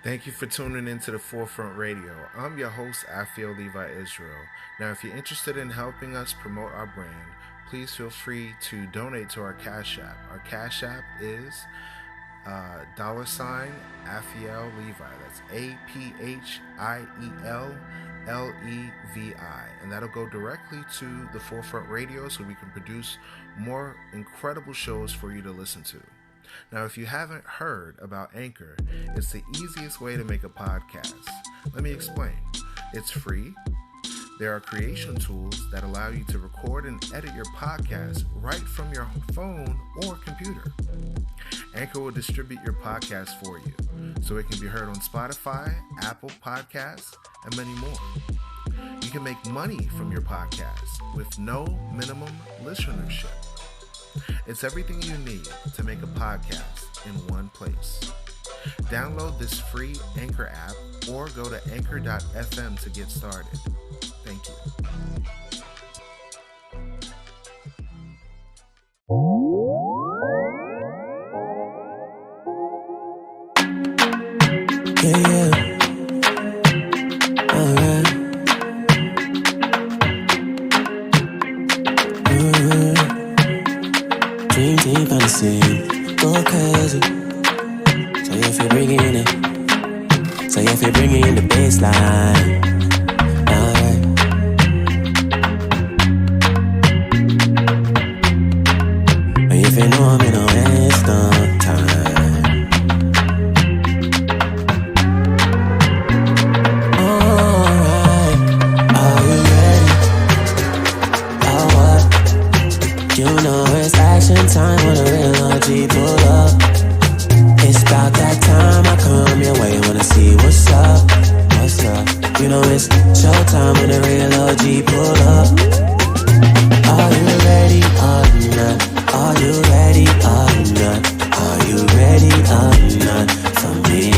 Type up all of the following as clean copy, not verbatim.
Thank you for tuning into the Forefront Radio. I'm your host, Afiel Levi Israel. Now, if you're interested in helping us promote our brand, please feel free to donate to our Cash App. Our Cash App is $Afiel Levi. That's APHIELLEVI. And that'll go directly to the Forefront Radio so we can produce more incredible shows for you to listen to. Now, if you haven't heard about Anchor, it's the easiest way to make a podcast. Let me explain. It's free. There are creation tools that allow you to record and edit your podcast right from your phone or computer. Anchor will distribute your podcast for you, so it can be heard on Spotify, Apple Podcasts, and many more. You can make money from your podcast with no minimum listenership. It's everything you need to make a podcast in one place. Download this free Anchor app or go to anchor.fm to get started. Thank you. Yeah. Alright. Dream team fantasy, go crazy. So if you're bringing it, the baseline. Alright. But if you know I'm in a waste of time. Alright, are you ready? Oh what? You know it's action time when a real OG pull up. It's about that time I come your way, wanna see what's up, what's up. You know it's showtime when a real OG pull up. Are you ready or not? Are you ready or not? Are you ready or not for me?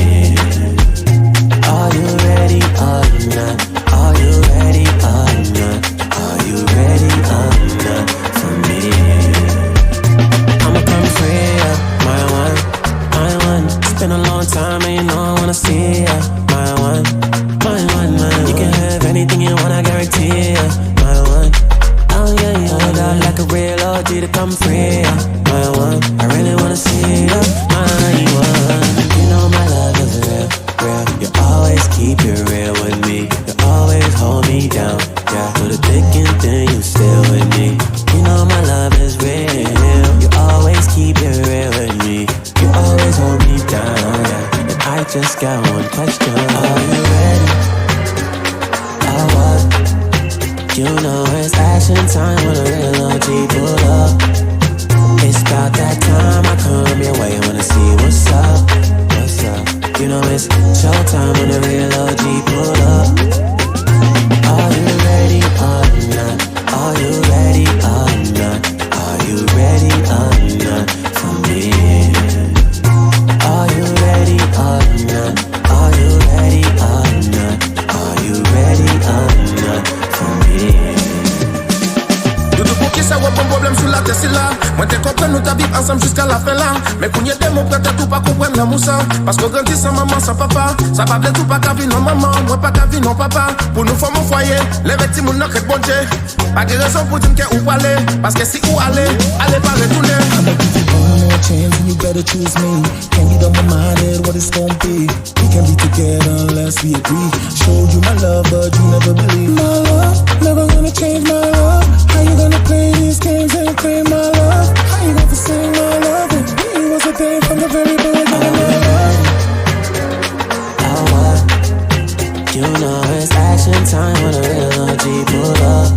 Are you ready or not? Are you ready or not? Are you ready or not for me? I'ma come free, my one. It's been a long time and you know I wanna see ya. My one. You can have anything you want, I guarantee ya. My one. Oh yeah, hold out like a real OG to come free ya. My one. I really wanna see ya. My one. You know my love is real. You always keep it real with me. You always hold me down. Yeah, for the thick and thin, you still with me. You know my love is real. You always keep it real with me. You always hold me down, yeah. And I just got one question. Are you ready? Oh what? You know it's action time when a real OG pull up. It's about that time I come your way, wanna see what's up, what's up. You know it's showtime when a real OG pull up. Are you ready or not? Are you ready or not? Are you ready or not for me? Are you ready or not? Are you ready or not? Are you ready or not for me? Tout pour qui ça va pas problème sur la tête c'est là. Moi t'es comprendre nous t'as vivre ensemble jusqu'à la fin là. Mais qu'on y ait des mots prêts tout pas comprendre l'amour ça. Parce qu'on grandit sans maman, sans papa. Ça va bien tout pas qu'à vie non maman. Moi pas qu'à vie non papa. Pour nous former au foyer, les petits moun n'a que bon Dieu. Pas de raison pour dire qu'est où aller. Parce que si où aller, allez pas retourner. I'ma give you one more chance and you better choose me. Can't get on my mind at what it's gonna be. We can't be together unless we agree. Showed you my love but you never believe. My love, never gonna change my love. How you gonna play these games and claim my love? How you gonna forsake my love? And we was a thing from the very beginning. Oh what? You know it's action time when a real OG pull up.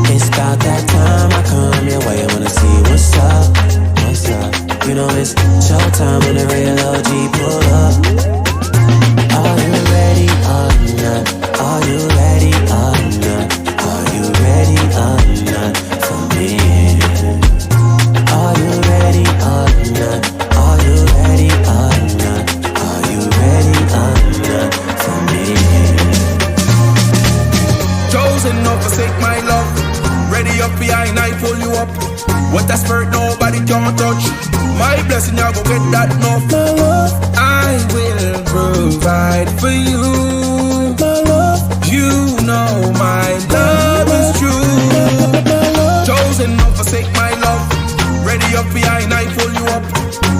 It's about that time I come your way, wanna see what's up, what's up. You know it's showtime when a real OG pull up. Are you ready or not? Are you ready or not? Are you ready or not for me? Are you ready or not? Are you ready or not? Are you ready or not for me? Chosen not forsake my love. Ready up behind, I pull you up. What a spirit nobody can touch. My blessing, I go get that enough. My love, I will prove for you. My love, you know my love is true. Chosen, not forsake my love. Ready up behind, I pull you up.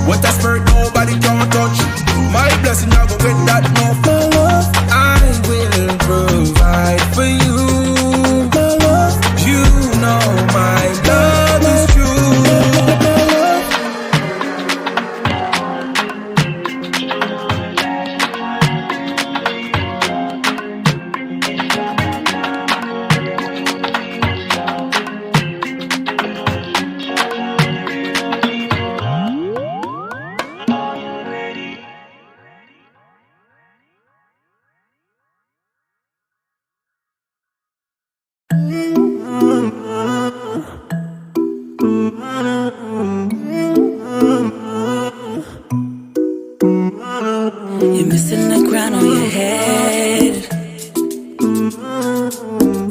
What a spirit nobody can touch. My blessing, I go get that enough. My love, I will provide for you. My love, you know my love is true. You're missing the crown on your head.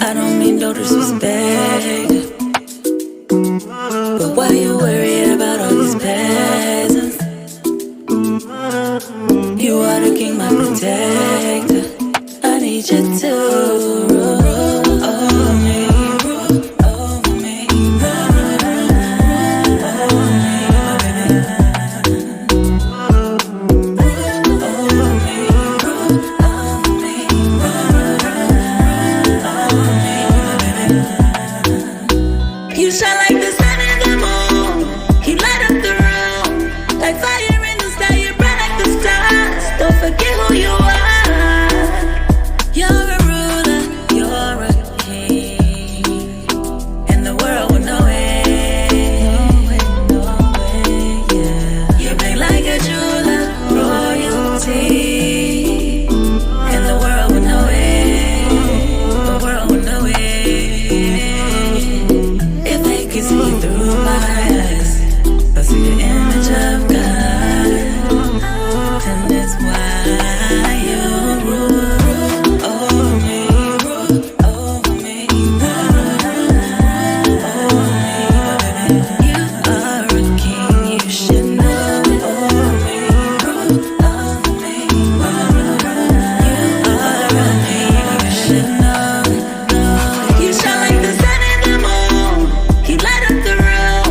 I don't mean no disrespect, but why you worried about all these peasants? You are the king, my protector. I need you to rule over me, rule over me, You shine like the sun and the moon. You light up the room. Like fire in the sky, you burn like the stars. Don't forget who you are. You're a ruler, you're a king, and the world will know it. Yeah. You bling like a jeweler, royalty, and the world will know it. The world will know it. If they could see through my eyes, they'll see the image of God, and that's why you rule over me, rule over me, You are a king, you should know it. Over me, rule over me, You are a king, you should know it. You shine like the sun and the moon. You light up the room.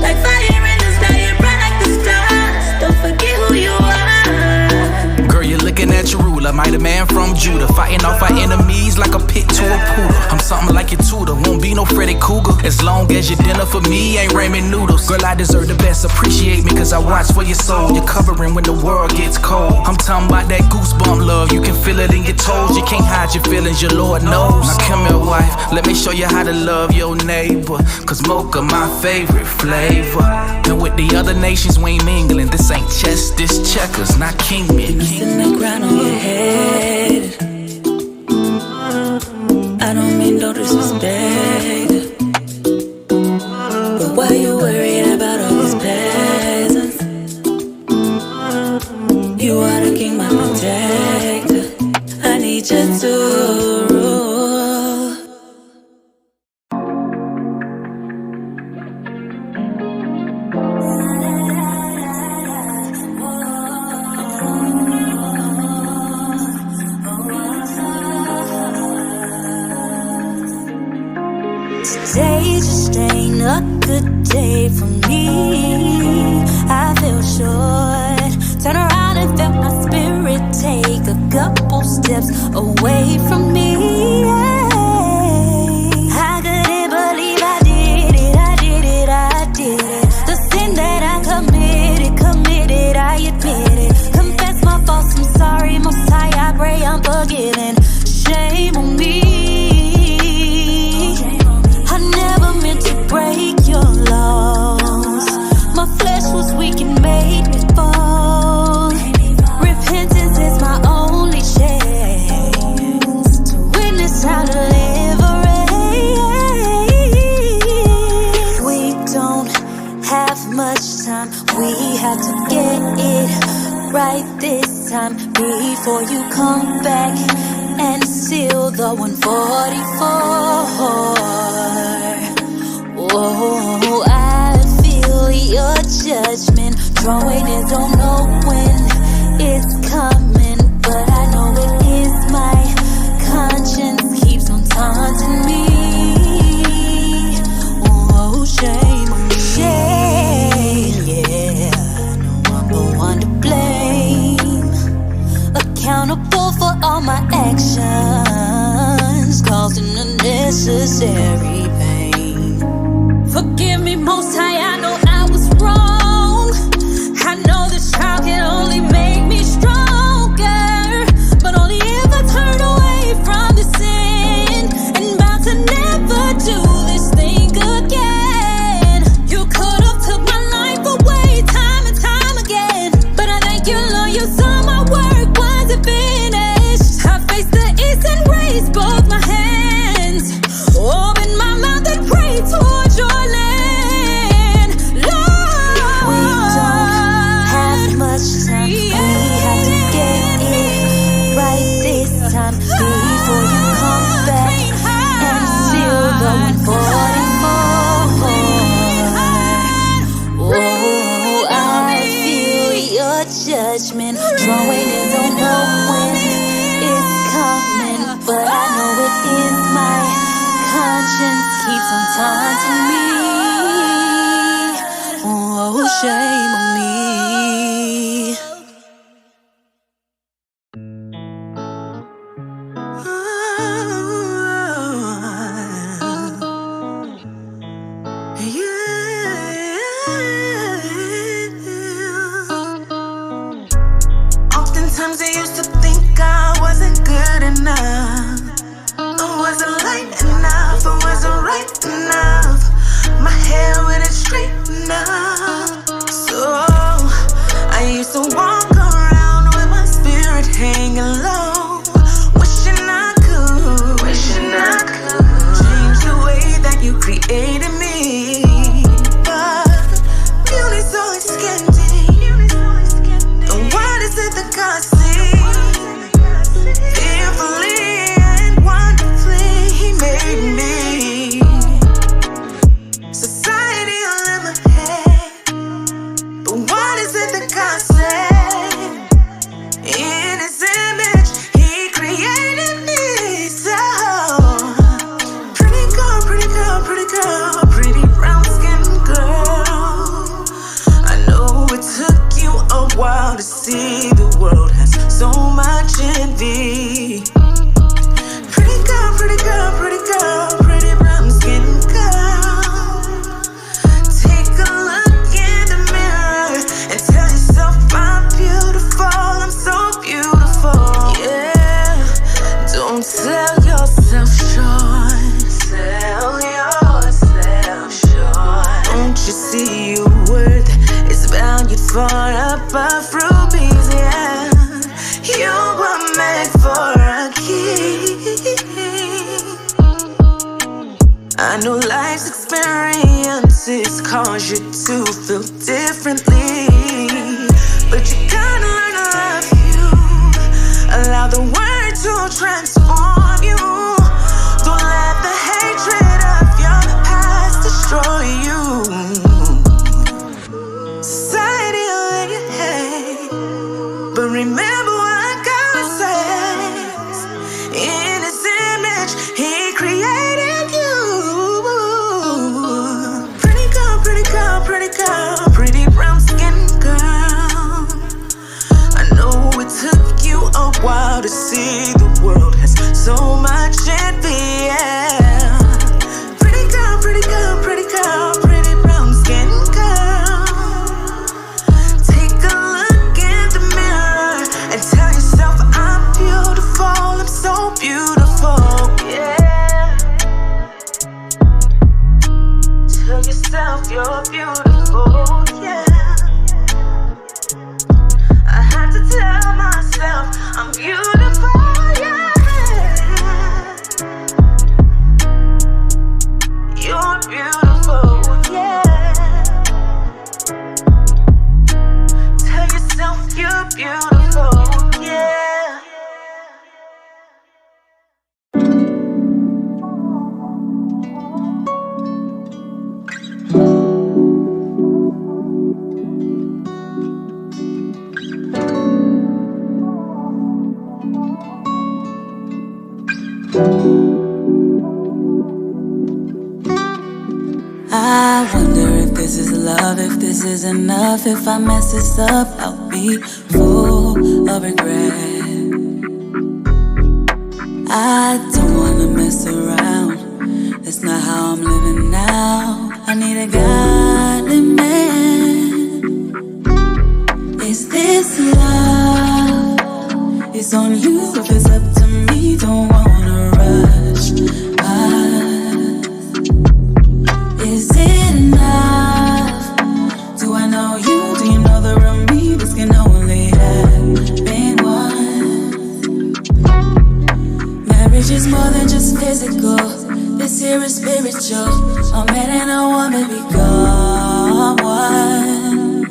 Like fire in the sky, you burn like the stars. Don't forget who you are. Girl, you're looking at your ruler, mighty man from Judah, fighting off our enemies like a pit to a poodle. I'm something like your tutor, won't be no Freddy Cougar. As long as your dinner for me ain't ramen noodles. Girl, I deserve the best, appreciate me cause I watch for your soul. You're covering when the world gets cold. I'm talking about that goosebump love, you can feel it in your toes. You can't hide your feelings, your Lord knows. Now come here, wife, let me show you how to love your neighbor, cause mocha my favorite flavor. And with the other nations we ain't mingling. This ain't chess, this checkers, not kingmen. Missing the crown on your head. I don't mean no disrespect, but why you worried about all these peasants? You are the king, my protector. I need you to rule. Today just ain't a good day for me. I feel short. Turn around and felt my spirit take a couple steps away from me. I couldn't believe I did it. I did it. I did it. The sin that I committed, I admit it. Confess my faults, I'm sorry. Most high, I pray I'm forgiven. Shame on me. Break your laws. My flesh was weak and made me fall. Repentance is my only chance to witness how to live right. We don't have much time. We have to get it right this time before you come back and seal the 144. Oh, I feel your judgment drawing in, don't know when it's coming, but I know unnecessary pain. Forgive me, Most High, I know I was wrong. I know this trial can only make me stronger, but only if I turn away from the sin and vow to never do this thing again. You could have took my life away time and time again, but I thank you, Lord, you saw my work wasn't finished. I faced the east and raised both my hands, open my mouth and pray towards your land, Lord. We don't have much time, we have to get it right this time before you come back and seal the 144. Oh, I feel your judgment drawing in, don't know when it's coming, but I know it is my conscience keeps on taunting me. Oh, shame on me. Oftentimes I used to think I wasn't good enough. I wasn't light enough, I wasn't right enough. My hair wouldn't straighten up. So I used to walk around with my spirit hanging low, wishing I could change the way that you created me. But beauty's always scanty, and what is it that God sees? Fearfully and wonderfully He made me. Society all in my head, but what is it that God said? In His image He created me. So pretty girl, pretty girl, pretty girl, pretty brown skinned girl. I know it took you a while to see the world has so much envy. Pretty girl, pretty girl, pretty girl, pretty brown skinned girl. Take a look in the mirror and tell yourself I'm beautiful, I'm so beautiful. Yeah, don't sell yourself short. Sell yourself short. Don't you see your worth is valued far above rubies? Yeah, you were made for a king. I know life's experiences cause you to feel differently, but you gotta learn to love you. Allow the word to transform you. Don't let the hatred of your past destroy you. Society will let you hate, but remember what God says. In His image He created you. Pretty girl, pretty girl, pretty girl, pretty brown skinned girl. I know it took you a while to see the world has so much envy. Yeah. Pretty girl, pretty girl, pretty girl, pretty brown skinned girl. Take a look in the mirror and tell yourself I'm beautiful, I'm so beautiful. Yeah. Tell yourself you're beautiful. Yeah. I had to tell myself I'm beautiful. Yeah. You're beautiful. Yeah. Tell yourself you're beautiful. Yeah. I wonder if this is love, if this is enough. If I mess this up, I'll be full of regret. I don't wanna mess around That's not how I'm living now. I need a godly man. Is this love? It's on you if it's up to me. Don't wanna rush us. Is it enough? Do I know you? Do you know the real me? This can only happen once. Marriage is more than just physical. This here is spiritual. A man and a woman become one.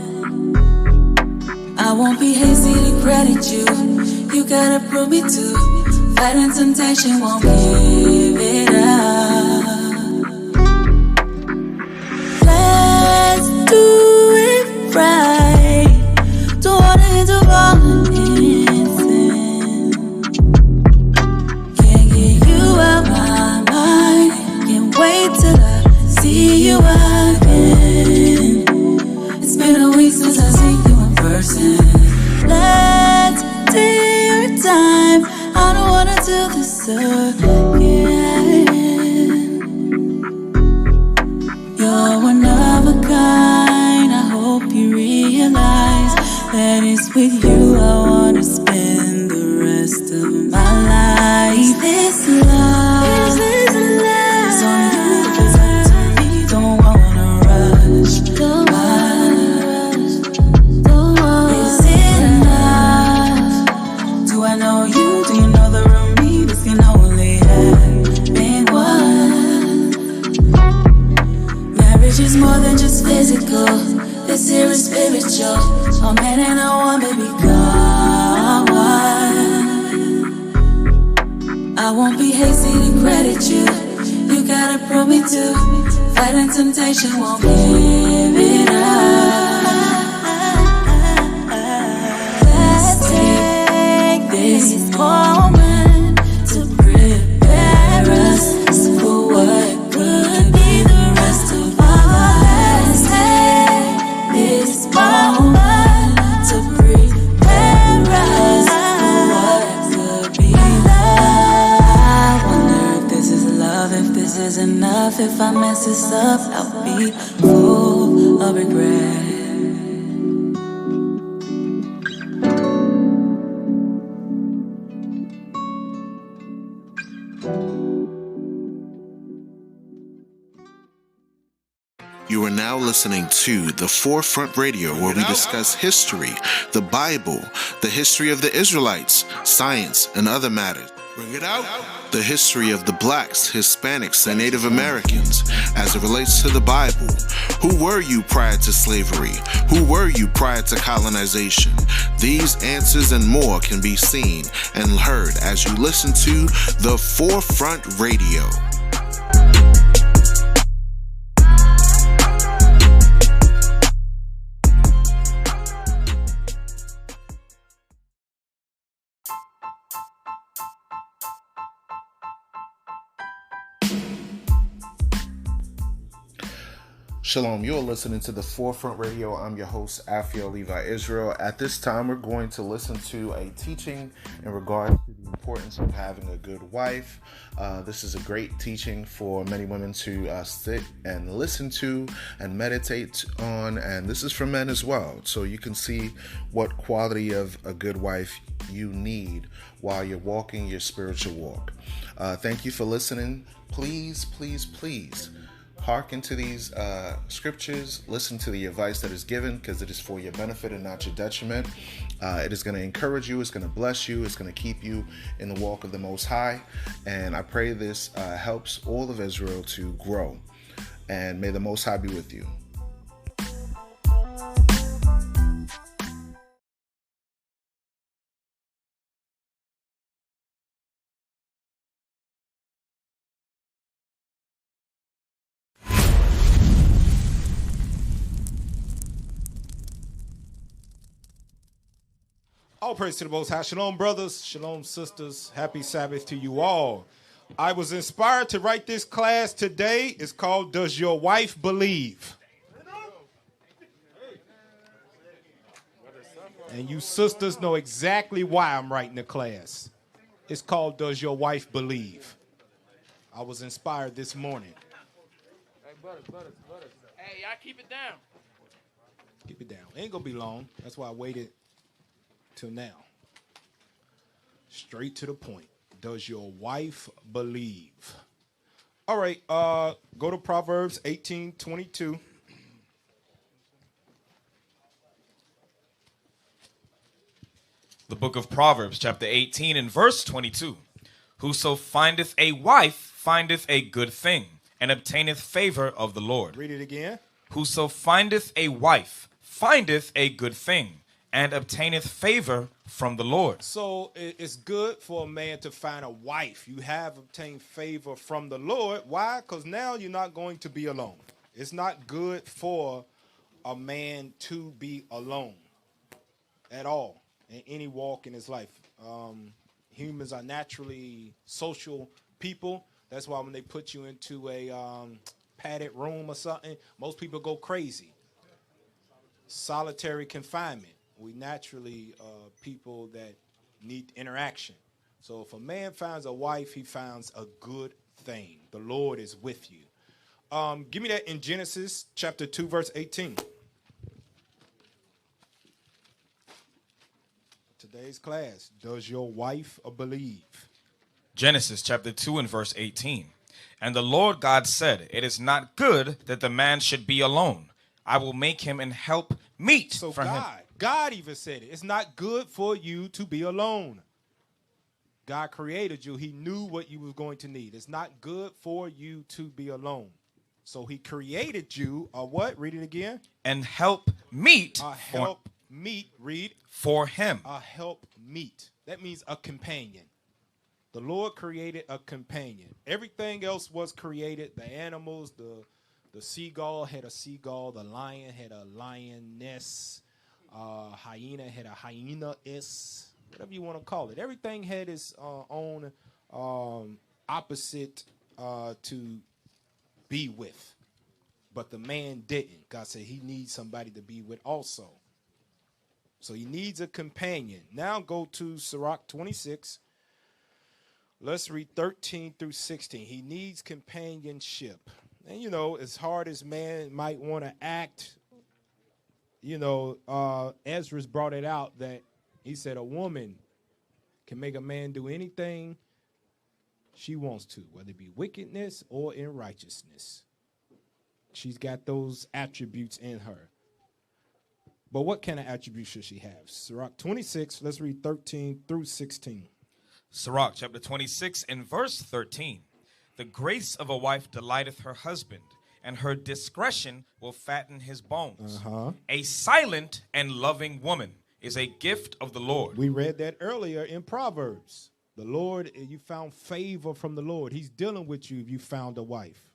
I won't be hasty to credit you. You gotta prove me too. Fighting temptation, won't give it up. Let's do it right. Don't wanna hit the ball in sin. Can't get you out my mind. Can't wait till I see you again. It's been a week since I seen you in person. Let's take your time. I don't wanna do this again. You're one of a kind. I hope you realize that it's with you I wanna spend the rest of my life. Is this love? Is this love? It's on you if it's up to me. Don't wanna rush. Don't rush. Don't rush. Is it enough? Do I know you? Do you know the real me? This can only happen once. Marriage is more than just physical. This here is spiritual. A man and a woman become one. I won't be hasty to credit you. You gotta prove me too. Fighting temptation, won't give it up. Let's take this moment to prepare us for what could be the rest of our lives. Take this moment to prepare us for what could be love. I wonder if this is love, if this is enough. If I mess this up, I'll be full of regret. You are now listening to The Forefront Radio, where we discuss history, the Bible, the history of the Israelites, science, and other matters. Bring it out. The history of the blacks, Hispanics, and Native Americans as it relates to the Bible. Who were you prior to slavery? Who were you prior to colonization? These answers and more can be seen and heard as you listen to The Forefront Radio. Shalom, you're listening to The Forefront Radio. I'm your host, Afiel Levi Israel. At this time, we're going to listen to a teaching in regard to the importance of having a good wife. This is a great teaching for many women to sit and listen to and meditate on, and this is for men as well. So you can see what quality of a good wife you need while you're walking your spiritual walk. Thank you for listening. Please, please, please hearken to these scriptures. Listen to the advice that is given, because it is for your benefit and not your detriment. It is going to encourage you. It's going to bless you. It's going to keep you in the walk of the Most High. And I pray this helps all of Israel to grow. And may the Most High be with you. All praise to the Most High. Shalom, brothers. Shalom, sisters. Happy Sabbath to you all. I was inspired to write this class today. It's called, Does Your Wife Believe? And you sisters know exactly why I'm writing the class. It's called, Does Your Wife Believe? I was inspired this morning. Hey, Butters. Hey, y'all keep it down. Keep it down. Ain't gonna be long. That's why I waited till now. Straight to the point. Does your wife believe? All right, go to Proverbs 18:22. The book of Proverbs, chapter 18 and verse 22. Whoso findeth a wife findeth a good thing, and obtaineth favor of the Lord. Read it again. Whoso findeth a wife findeth a good thing, and obtaineth favor from the Lord. So it's good for a man to find a wife. You have obtained favor from the Lord. Why? Because now you're not going to be alone. It's not good for a man to be alone at all in any walk in his life. Humans are naturally social people. That's why when they put you into a padded room or something, most people go crazy. Solitary confinement. We naturally people that need interaction. So if a man finds a wife, he finds a good thing. The Lord is with you. Give me that in Genesis chapter 2, verse 18. Today's class, does your wife believe? Genesis chapter 2 and verse 18. And the Lord God said, it is not good that the man should be alone. I will make him an help meet So for him. God even said it. It's not good for you to be alone. God created you. He knew what you was going to need. It's not good for you to be alone. So he created you a what? Read it again. And help meet A help meet. Read. for him. A help meet. That means a companion. The Lord created a companion. Everything else was created. The animals, the seagull had a seagull. The lion had a lioness. Hyena had a hyena-ess. Whatever you want to call it. Everything had its own opposite to be with. But the man didn't. God said he needs somebody to be with also. So he needs a companion. Now go to Sirach 26. Let's read 13 through 16. He needs companionship. And, you know, as hard as man might want to act, you know, Ezra's brought it out that he said a woman can make a man do anything she wants to, whether it be wickedness or in righteousness. She's got those attributes in her. But what kind of attributes should she have? Sirach 26, let's read 13 through 16. Sirach chapter 26 and verse 13. The grace of a wife delighteth her husband, and her discretion will fatten his bones. A silent and loving woman is a gift of the Lord. We read that earlier in Proverbs. The Lord, you found favor from the Lord. He's dealing with you if you found a wife.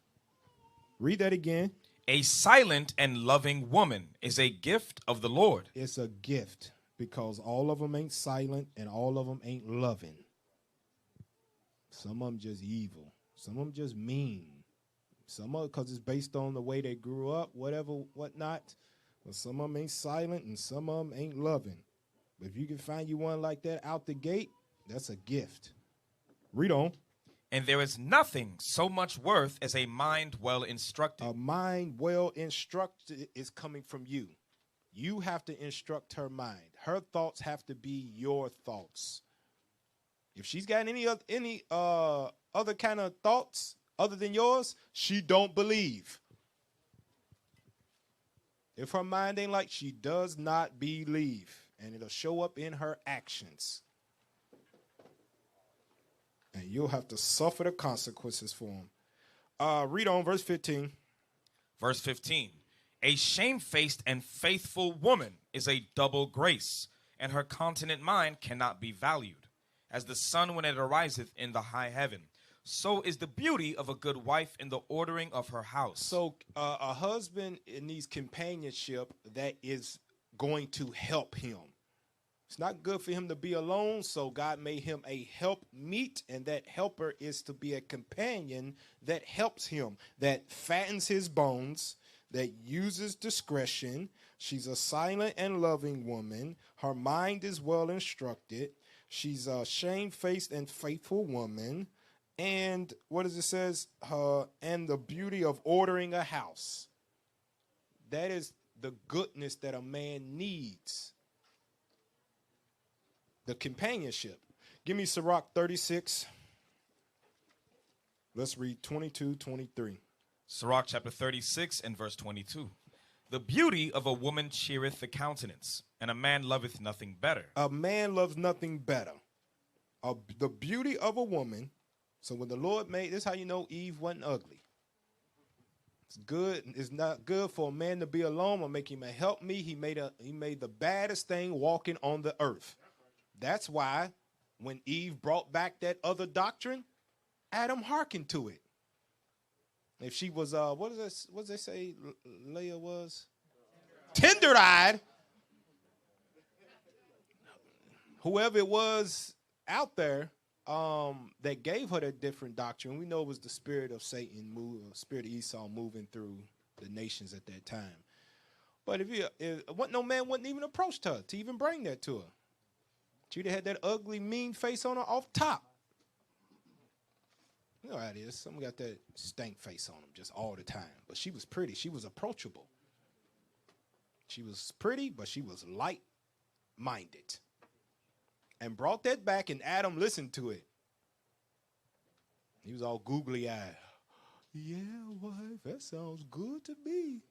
Read that again. A silent and loving woman is a gift of the Lord. It's a gift because all of them ain't silent and all of them ain't loving. Some of them just evil. Some of them just mean. Some of them, because it's based on the way they grew up, whatever, whatnot. But some of them ain't silent and some of them ain't loving. But if you can find you one like that out the gate, that's a gift. Read on. And there is nothing so much worth as a mind well instructed. A mind well instructed is coming from you. You have to instruct her mind. Her thoughts have to be your thoughts. If she's got any other kind of thoughts other than yours, she don't believe. If her mind ain't like, she does not believe. And it'll show up in her actions. And you'll have to suffer the consequences for them. Read on verse 15. Verse 15. A shamefaced and faithful woman is a double grace, and her continent mind cannot be valued. As the sun when it ariseth in the high heaven, so is the beauty of a good wife in the ordering of her house. So a husband needs companionship that is going to help him. It's not good for him to be alone, so God made him a help meet, and that helper is to be a companion that helps him, that fattens his bones, that uses discretion. She's a silent and loving woman. Her mind is well instructed. She's a shamefaced and faithful woman, And what does it says? And the beauty of ordering a house. That is the goodness that a man needs. The companionship. Give me Sirach 36. Let's read 22, 23. Sirach chapter 36 and verse 22. The beauty of a woman cheereth the countenance, and a man loveth nothing better. A man loves nothing better. The beauty of a woman. So when the Lord made, this is how you know Eve wasn't ugly. It's good. It's not good for a man to be alone or make him a help me. He made the baddest thing walking on the earth. That's why when Eve brought back that other doctrine, Adam hearkened to it. If she was, what does they say Leah was? Tender-eyed. Whoever it was out there that gave her that different doctrine, we know it was the spirit of Satan, spirit of Esau moving through the nations at that time. But no man wouldn't even approached her to even bring that to her. She'd have had that ugly, mean face on her off top. You know how it is. Some got that stank face on them just all the time. But she was pretty. She was approachable. She was pretty, but she was light-minded. And brought that back, and Adam listened to it. He was all googly-eyed. Yeah, wife, that sounds good to me.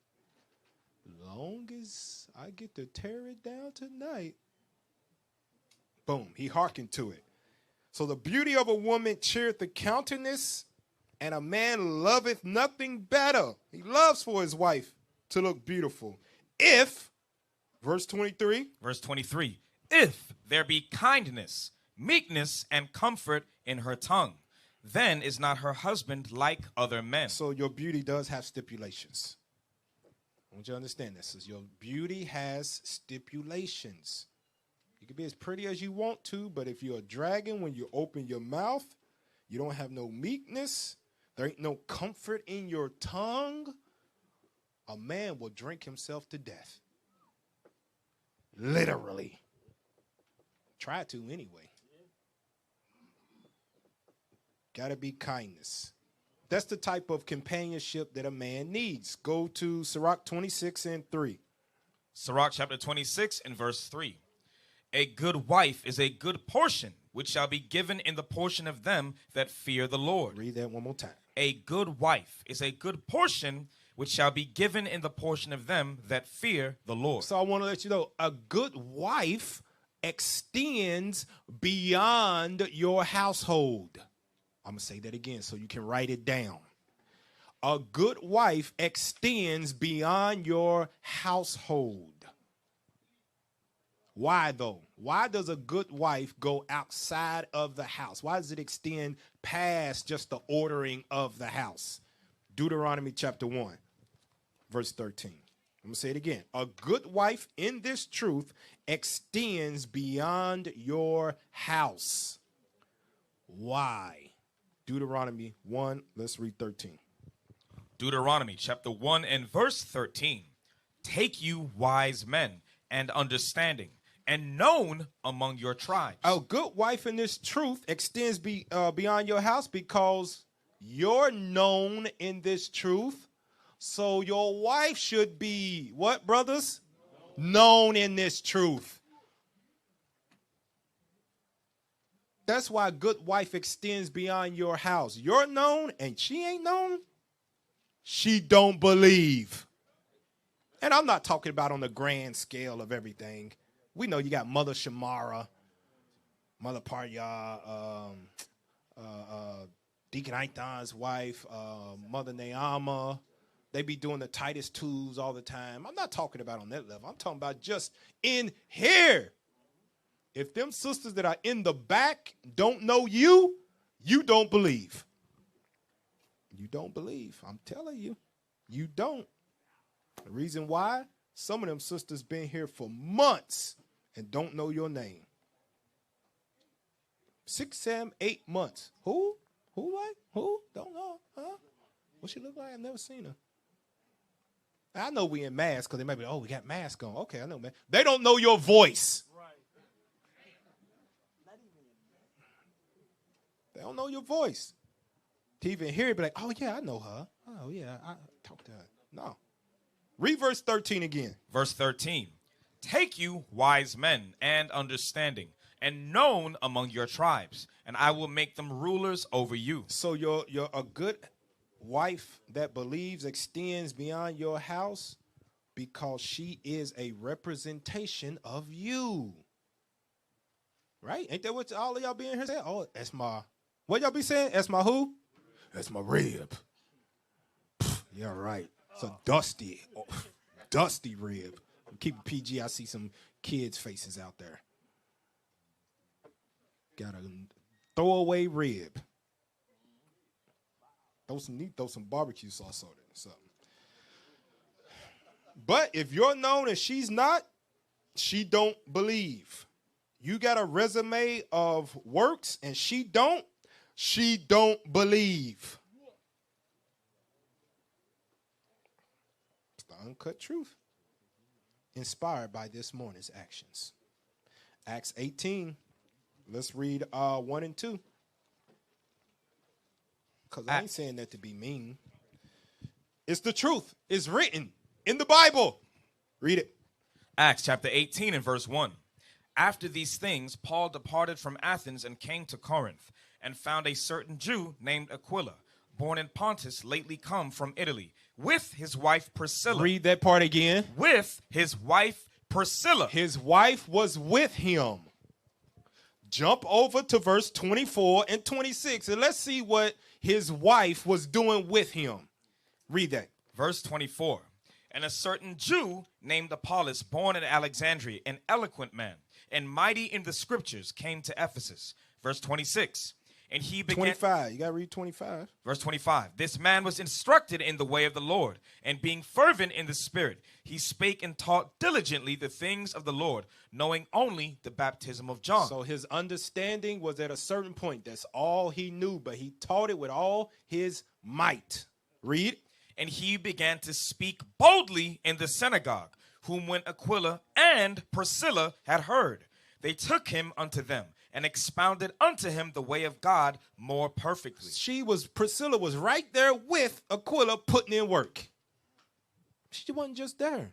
Long as I get to tear it down tonight. Boom, he hearkened to it. So the beauty of a woman cheereth the countenance, and a man loveth nothing better. He loves for his wife to look beautiful. If, verse 23. Verse 23. If there be kindness, meekness, and comfort in her tongue, then is not her husband like other men. So your beauty does have stipulations. I want you to understand this. Your beauty has stipulations. You can be as pretty as you want to, but if you're a dragon, when you open your mouth, you don't have no meekness, there ain't no comfort in your tongue, a man will drink himself to death. Literally. Try to anyway. Gotta be kindness. That's the type of companionship that a man needs. Go to Sirach 26 and 3. Sirach chapter 26 and verse 3. A good wife is a good portion, which shall be given in the portion of them that fear the Lord. Read that one more time. A good wife is a good portion, which shall be given in the portion of them that fear the Lord. So I want to let you know, a good wife extends beyond your household. I'm going to say that again so you can write it down. A good wife extends beyond your household. Why, though? Why does a good wife go outside of the house? Why does it extend past just the ordering of the house? Deuteronomy chapter 1, verse 13. I'm going to say it again. A good wife in this truth extends beyond your house. Why? Deuteronomy 1, let's read 13. Deuteronomy chapter 1 and verse 13. Take you wise men and understanding, and known among your tribes. A good wife in this truth extends beyond your house because you're known in this truth. So your wife should be, what, brothers? Known in this truth. That's why a good wife extends beyond your house. You're known and she ain't known. She don't believe. And I'm not talking about on the grand scale of everything. We know you got Mother Shamara, Mother Parya, Deacon Aitan's wife, Mother Naama. They be doing the Titus 2s all the time. I'm not talking about on that level. I'm talking about just in here. If them sisters that are in the back don't know you, you don't believe. You don't believe. I'm telling you, you don't. The reason why, some of them sisters been here for months and don't know your name. 6, 7, 8 months. Who? Who? What? Who? Don't know. Huh? What she look like? I've never seen her. I know we in masks because they might be, oh, we got masks on. Okay, I know, man. They don't know your voice. They don't know your voice. To even hear it, be like, oh, yeah, I know her. Oh, yeah, I talk to her. No. Read verse 13 again. Verse 13. Take you wise men and understanding, and known among your tribes, and I will make them rulers over you. So you're a good wife that believes extends beyond your house because she is a representation of you. Right? Ain't that what all of y'all being here saying? Oh, that's my, what y'all be saying? That's my who? That's my rib. Yeah, right. It's a dusty rib. I'm keeping PG. I see some kids' faces out there. Got a throwaway rib. Throw some barbecue sauce on it or something. But if you're known and she's not, she don't believe. You got a resume of works and she don't believe. It's the uncut truth. Inspired by this morning's actions. Acts 18. Let's read 1 and 2. Because I ain't saying that to be mean. It's the truth. It's written in the Bible. Read it. Acts chapter 18 and verse 1. After these things, Paul departed from Athens and came to Corinth, and found a certain Jew named Aquila, born in Pontus, lately come from Italy, with his wife Priscilla. Read that part again. With his wife Priscilla. His wife was with him. Jump over to verse 24 and 26, and let's see what his wife was doing with him. Read that. Verse 24. And a certain Jew named Apollos, born in Alexandria, an eloquent man, and mighty in the scriptures, came to Ephesus. Verse 26. And he began. 25. You got to read 25. Verse 25. This man was instructed in the way of the Lord, and being fervent in the spirit, he spake and taught diligently the things of the Lord, knowing only the baptism of John. So his understanding was at a certain point. That's all he knew, but he taught it with all his might. Read. And he began to speak boldly in the synagogue, whom when Aquila and Priscilla had heard, they took him unto them, and expounded unto him the way of God more perfectly. Priscilla was right there with Aquila putting in work. She wasn't just there.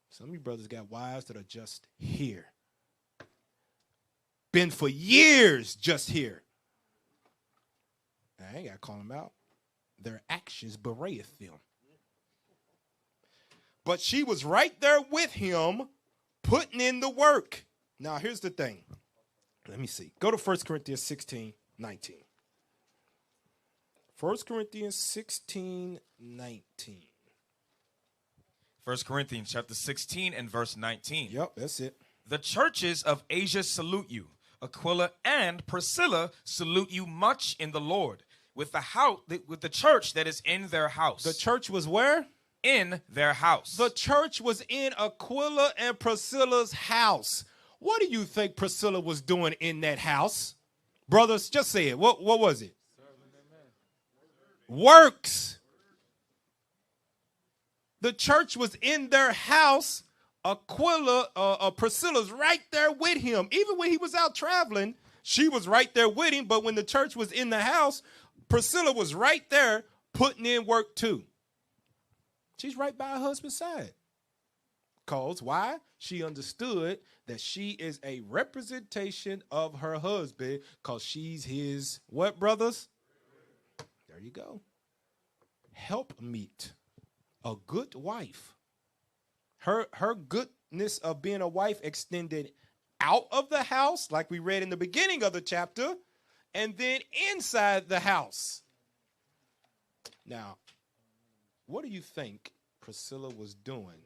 Some of you brothers got wives that are just here. Been for years just here. I ain't got to call them out. Their actions bewrayeth them. But she was right there with him, putting in the work. Now, here's the thing. Let me see. Go to 1 Corinthians 16, 19. 1 Corinthians 16, 19. 1 Corinthians chapter 16 and verse 19. Yep, that's it. The churches of Asia salute you. Aquila and Priscilla salute you much in the Lord. With the church that is in their house. The church was where? In their house. The church was in Aquila and Priscilla's house. What do you think Priscilla was doing in that house? Brothers, just say it. What was it? Works. The church was in their house. Priscilla's right there with him. Even when he was out traveling, she was right there with him. But when the church was in the house, Priscilla was right there putting in work too. She's right by her husband's side. Because why? She understood that she is a representation of her husband because she's his, what, brothers? There you go. Helpmeet. A good wife. Her goodness of being a wife extended out of the house, like we read in the beginning of the chapter, and then inside the house. Now, what do you think Priscilla was doing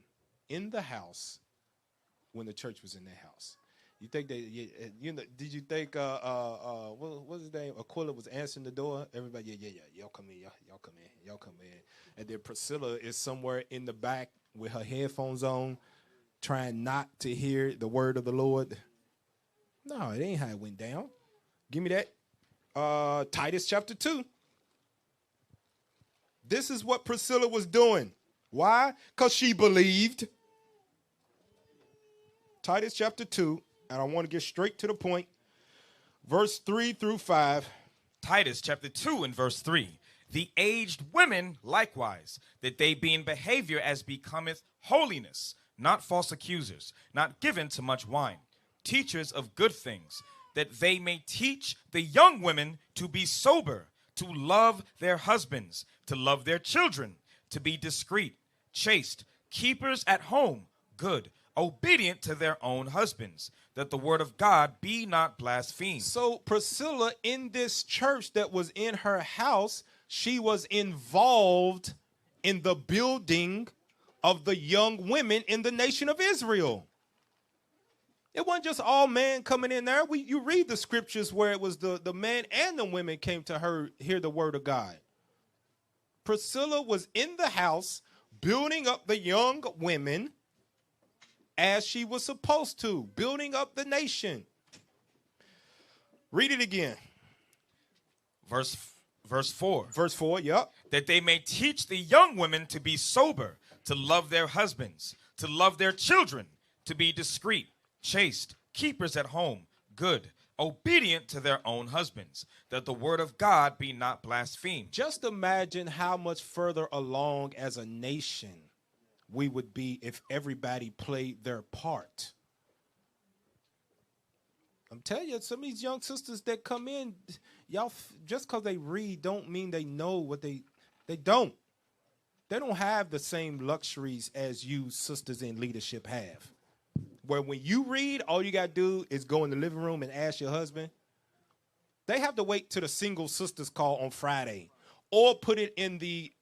in the house when the church was in their house? You think did you think what was his name? Aquila was answering the door. Everybody, yeah, y'all come in, y'all come in. And then Priscilla is somewhere in the back with her headphones on, trying not to hear the word of the Lord. No, it ain't how it went down. Give me that. Titus chapter 2. This is what Priscilla was doing. Why? Because she believed. Titus chapter 2, and I want to get straight to the point. Verse 3 through 5. Titus chapter 2 and verse 3. The aged women likewise, that they be in behavior as becometh holiness, not false accusers, not given to much wine, teachers of good things, that they may teach the young women to be sober, to love their husbands, to love their children, to be discreet, chaste, keepers at home, good, obedient to their own husbands, that the word of God be not blasphemed. So Priscilla, in this church that was in her house, she was involved in the building of the young women in the nation of Israel. It wasn't just all men coming in there. You read the scriptures where it was the men and the women came to hear the word of God. Priscilla was in the house building up the young women as she was supposed to, building up the nation. Read it again. Verse 4. Verse 4, yep. That they may teach the young women to be sober, to love their husbands, to love their children, to be discreet, chaste, keepers at home, good, obedient to their own husbands, that the word of God be not blasphemed. Just imagine how much further along as a nation we would be if everybody played their part. I'm telling you, some of these young sisters that come in, y'all, just because they read don't mean they know what they don't. They don't have the same luxuries as you sisters in leadership have. Where when you read, all you got to do is go in the living room and ask your husband. They have to wait till the single sisters call on Friday or put it in the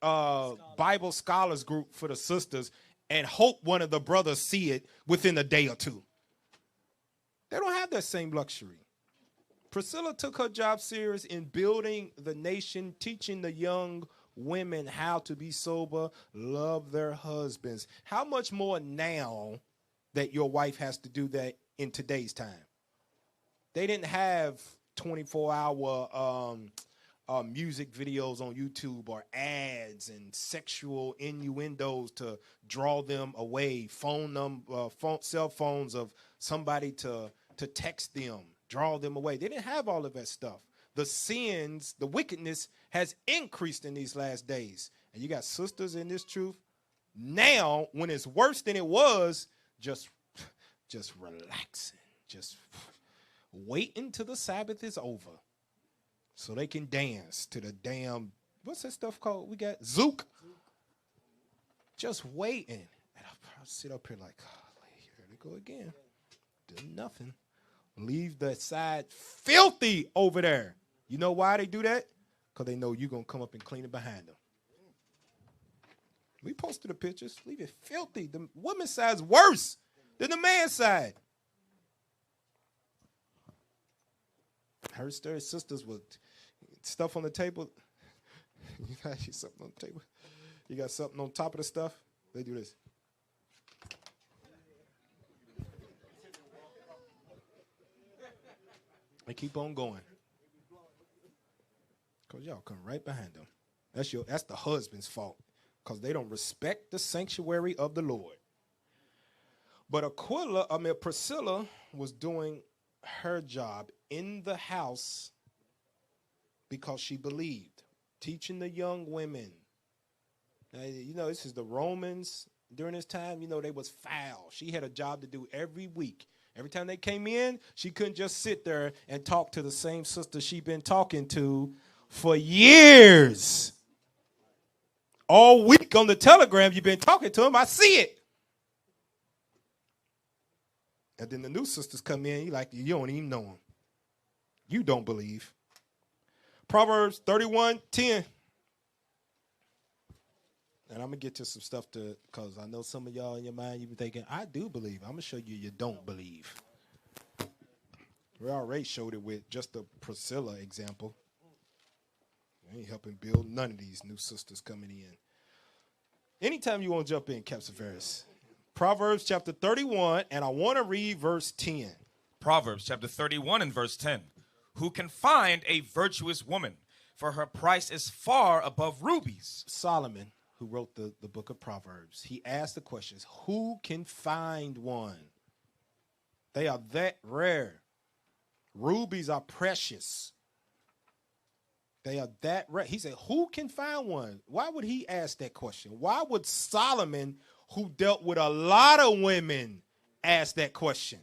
Bible scholars group for the sisters and hope one of the brothers see it within a day or two. They don't have that same luxury. Priscilla took her job serious in building the nation, teaching the young women how to be sober, love their husbands. How much more now that your wife has to do that in today's time? They didn't have 24-hour music videos on YouTube or ads and sexual innuendos to draw them away, cell phones of somebody to text them, draw them away. They didn't have all of that stuff. The sins, the wickedness has increased in these last days. And you got sisters in this truth now, when it's worse than it was, just relaxing, just waiting till the Sabbath is over so they can dance to the damn, what's that stuff called? We got Zouk. Just waiting. And I'll sit up here like, golly, here they go again. Do nothing. Leave the side filthy over there. You know why they do that? Because they know you're going to come up and clean it behind them. We posted the pictures. Leave it filthy. The women's side's worse than the man's side. Her sisters with stuff on the table. You got something on the table. You got something on top of the stuff. They do this. They keep on going. Because y'all come right behind them. That's the husband's fault. Because they don't respect the sanctuary of the Lord. But Priscilla was doing her job in the house because she believed, teaching the young women. Now, this is the Romans during this time. They was foul. She had a job to do every week. Every time they came in, she couldn't just sit there and talk to the same sister she'd been talking to for years. All week on the telegram, you've been talking to him. I see it. And then the new sisters come in. You don't even know them. You don't believe. Proverbs 31:10. And I'm going to get to some stuff because I know some of y'all in your mind, you've been thinking, I do believe. I'm going to show you don't believe. We already showed it with just the Priscilla example. I ain't helping build none of these new sisters coming in. Anytime you want to jump in, Captain Ferris. Proverbs chapter 31, and I want to read verse 10. Proverbs chapter 31 and verse 10. Who can find a virtuous woman? For her price is far above rubies. Solomon, who wrote the book of Proverbs, he asked the questions, who can find one? They are that rare. Rubies are precious. They are that rare. He said, who can find one? Why would he ask that question? Why would Solomon, who dealt with a lot of women, ask that question?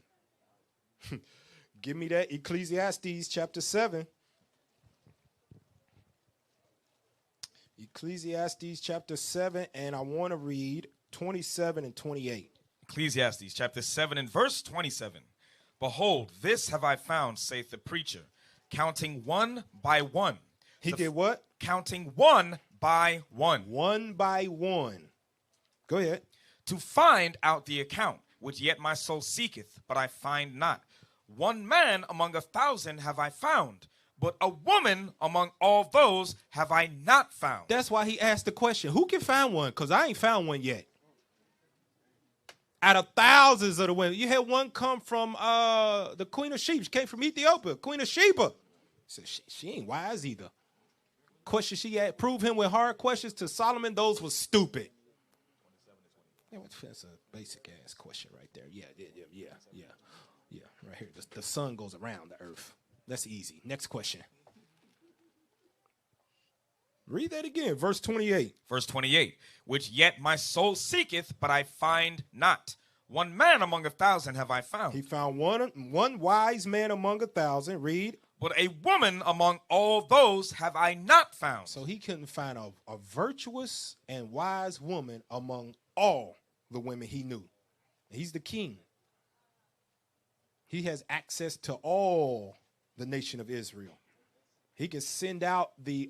Give me that. Ecclesiastes chapter 7. Ecclesiastes chapter 7, and I want to read 27 and 28. Ecclesiastes chapter 7 and verse 27. Behold, this have I found, saith the preacher, counting one by one. He did what? Counting one by one. One by one. Go ahead. To find out the account, which yet my soul seeketh, but I find not. One man among 1,000 have I found, but a woman among all those have I not found. That's why he asked the question, who can find one? Because I ain't found one yet. Out of thousands of the women, you had one come from the Queen of Sheba. She came from Ethiopia, Queen of Sheba. So she ain't wise either. Questions she had, prove him with hard questions to Solomon, those were stupid. That's a basic ass question right there. Yeah. Right here, the sun goes around the earth. That's easy. Next question. Read that again, verse 28. Verse 28, which yet my soul seeketh, but I find not. One man among 1,000 have I found. He found one wise man among 1,000. Read. But a woman among all those have I not found. So he couldn't find a virtuous and wise woman among all the women he knew. He's the king. He has access to all the nation of Israel. He can send out the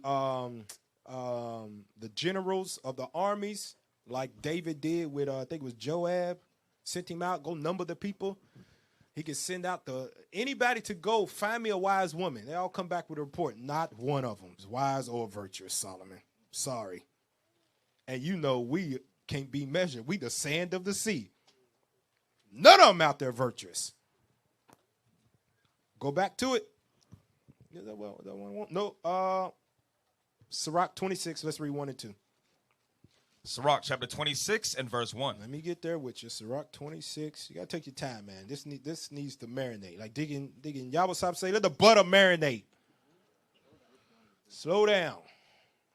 generals of the armies like David did with, I think it was Joab. Sent him out, go number the people. He can send out anybody to go find me a wise woman. They all come back with a report. Not one of them is wise or virtuous, Solomon. Sorry. And you know we can't be measured. We the sand of the sea. None of them out there virtuous. Go back to it. No. Sirach 26. Let's read 1 and 2. Sirach chapter 26 and verse 1. Let me get there with you. Sirach 26. You got to take your time, man. This needs to marinate. Like digging. Y'all stop saying, let the butter marinate. Slow down.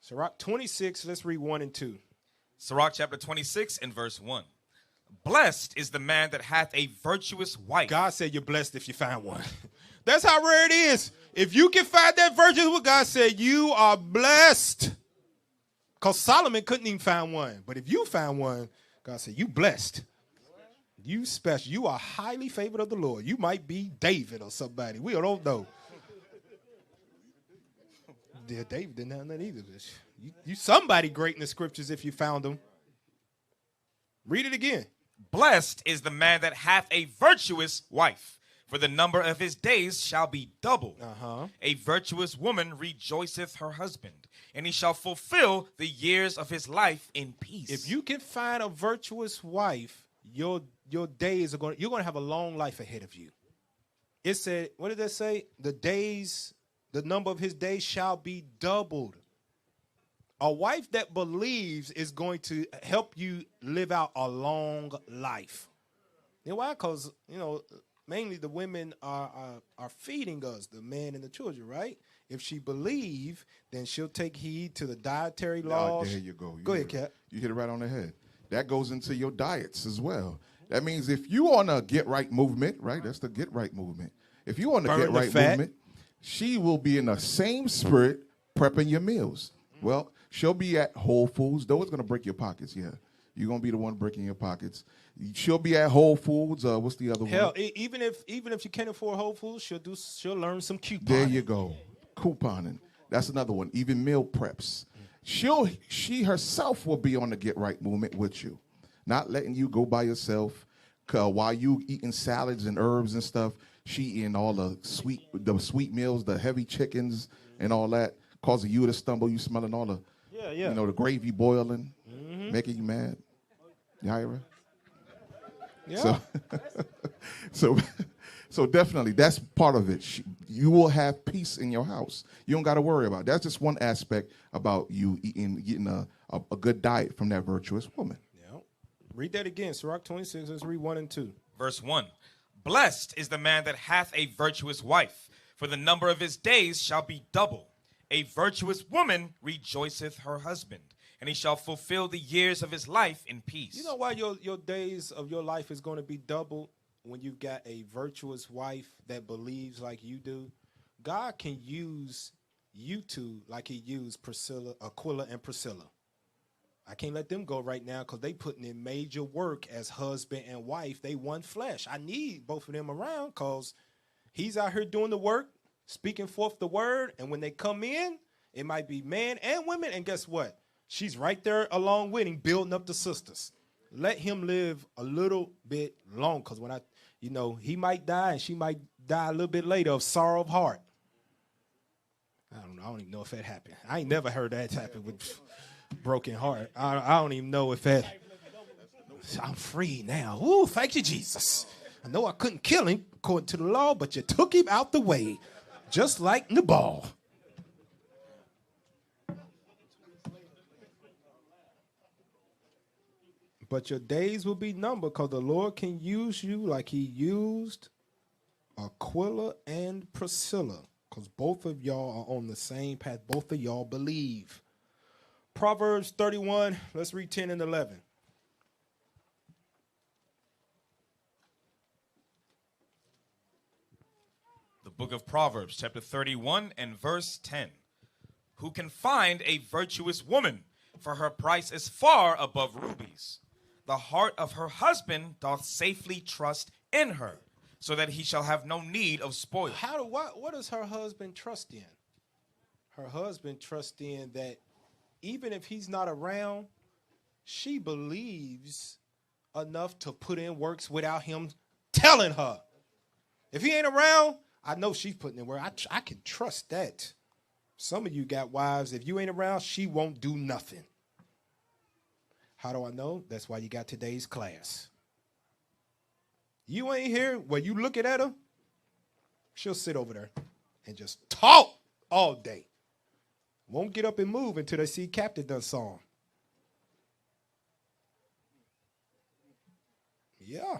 Sirach 26. Let's read 1 and 2. Sirach chapter 26 and verse 1. Blessed is the man that hath a virtuous wife. God said you're blessed if you find one. That's how rare it is. If you can find that virtuous one, God said you are blessed. Because Solomon couldn't even find one. But if you found one, God said you blessed. You special. You are highly favored of the Lord. You might be David or somebody. We don't know. Yeah, David didn't have that either. You somebody great in the scriptures if you found them. Read it again. Blessed is the man that hath a virtuous wife, for the number of his days shall be doubled. A virtuous woman rejoiceth her husband, and he shall fulfill the years of his life in peace. If you can find a virtuous wife, your days you're going to have a long life ahead of you. It said, what did that say? The number of his days shall be doubled. A wife that believes is going to help you live out a long life. You know why? Because, mainly the women are feeding us, the men and the children, right? If she believe, then she'll take heed to the dietary laws. There you go. Go ahead, Kat. You hit it right on the head. That goes into your diets as well. That means if you on a get right movement, right? That's the get right movement. If you on the get right movement, she will be in the same spirit prepping your meals. Well, she'll be at Whole Foods. Though it's going to break your pockets, yeah. You're going to be the one breaking your pockets. She'll be at Whole Foods. What's the other one? Hell, even if you can't afford Whole Foods, she'll learn some couponing. There you go. Couponing. That's another one. Even meal preps. She herself will be on the get right movement with you. Not letting you go by yourself while you eating salads and herbs and stuff. She eating all the sweet meals, the heavy chickens and all that, causing you to stumble. You smelling all the the gravy boiling, making you mad. Yaira? Yeah. So definitely that's part of it. You will have peace in your house. You don't got to worry about it. That's just one aspect about you getting a good diet from that virtuous woman. Yeah. Read that again. Sirach 26. Let's read 1 and 2. Verse 1. Blessed is the man that hath a virtuous wife, for the number of his days shall be double. A virtuous woman rejoiceth her husband, and he shall fulfill the years of his life in peace. You know why your days of your life is going to be doubled when you've got a virtuous wife that believes like you do? God can use you two like he used Aquila and Priscilla. I can't let them go right now because they putting in major work as husband and wife. They one flesh. I need both of them around because he's out here doing the work, speaking forth the word. And when they come in, it might be men and women. And guess what? She's right there along with him, building up the sisters. Let him live a little bit long because when he might die and she might die a little bit later of sorrow of heart. I don't know. I don't even know if that happened. I ain't never heard that happen with broken heart. I don't even know if that. I'm free now. Ooh, thank you, Jesus. I know I couldn't kill him according to the law, but you took him out the way, just like Nabal. But your days will be numbered because the Lord can use you like he used Aquila and Priscilla because both of y'all are on the same path. Both of y'all believe. Proverbs 31, let's read 10 and 11. The book of Proverbs, chapter 31 and verse 10. Who can find a virtuous woman? For her price is far above rubies. The heart of her husband doth safely trust in her, so that he shall have no need of spoil. What does her husband trust in? Her husband trusts in that even if he's not around, she believes enough to put in works without him telling her. If he ain't around, I know she's putting in work. I can trust that. Some of you got wives, if you ain't around, she won't do nothing. How do I know? That's why you got today's class. You ain't here, when you looking at her, she'll sit over there and just talk all day. Won't get up and move until they see Captain done song. Yeah.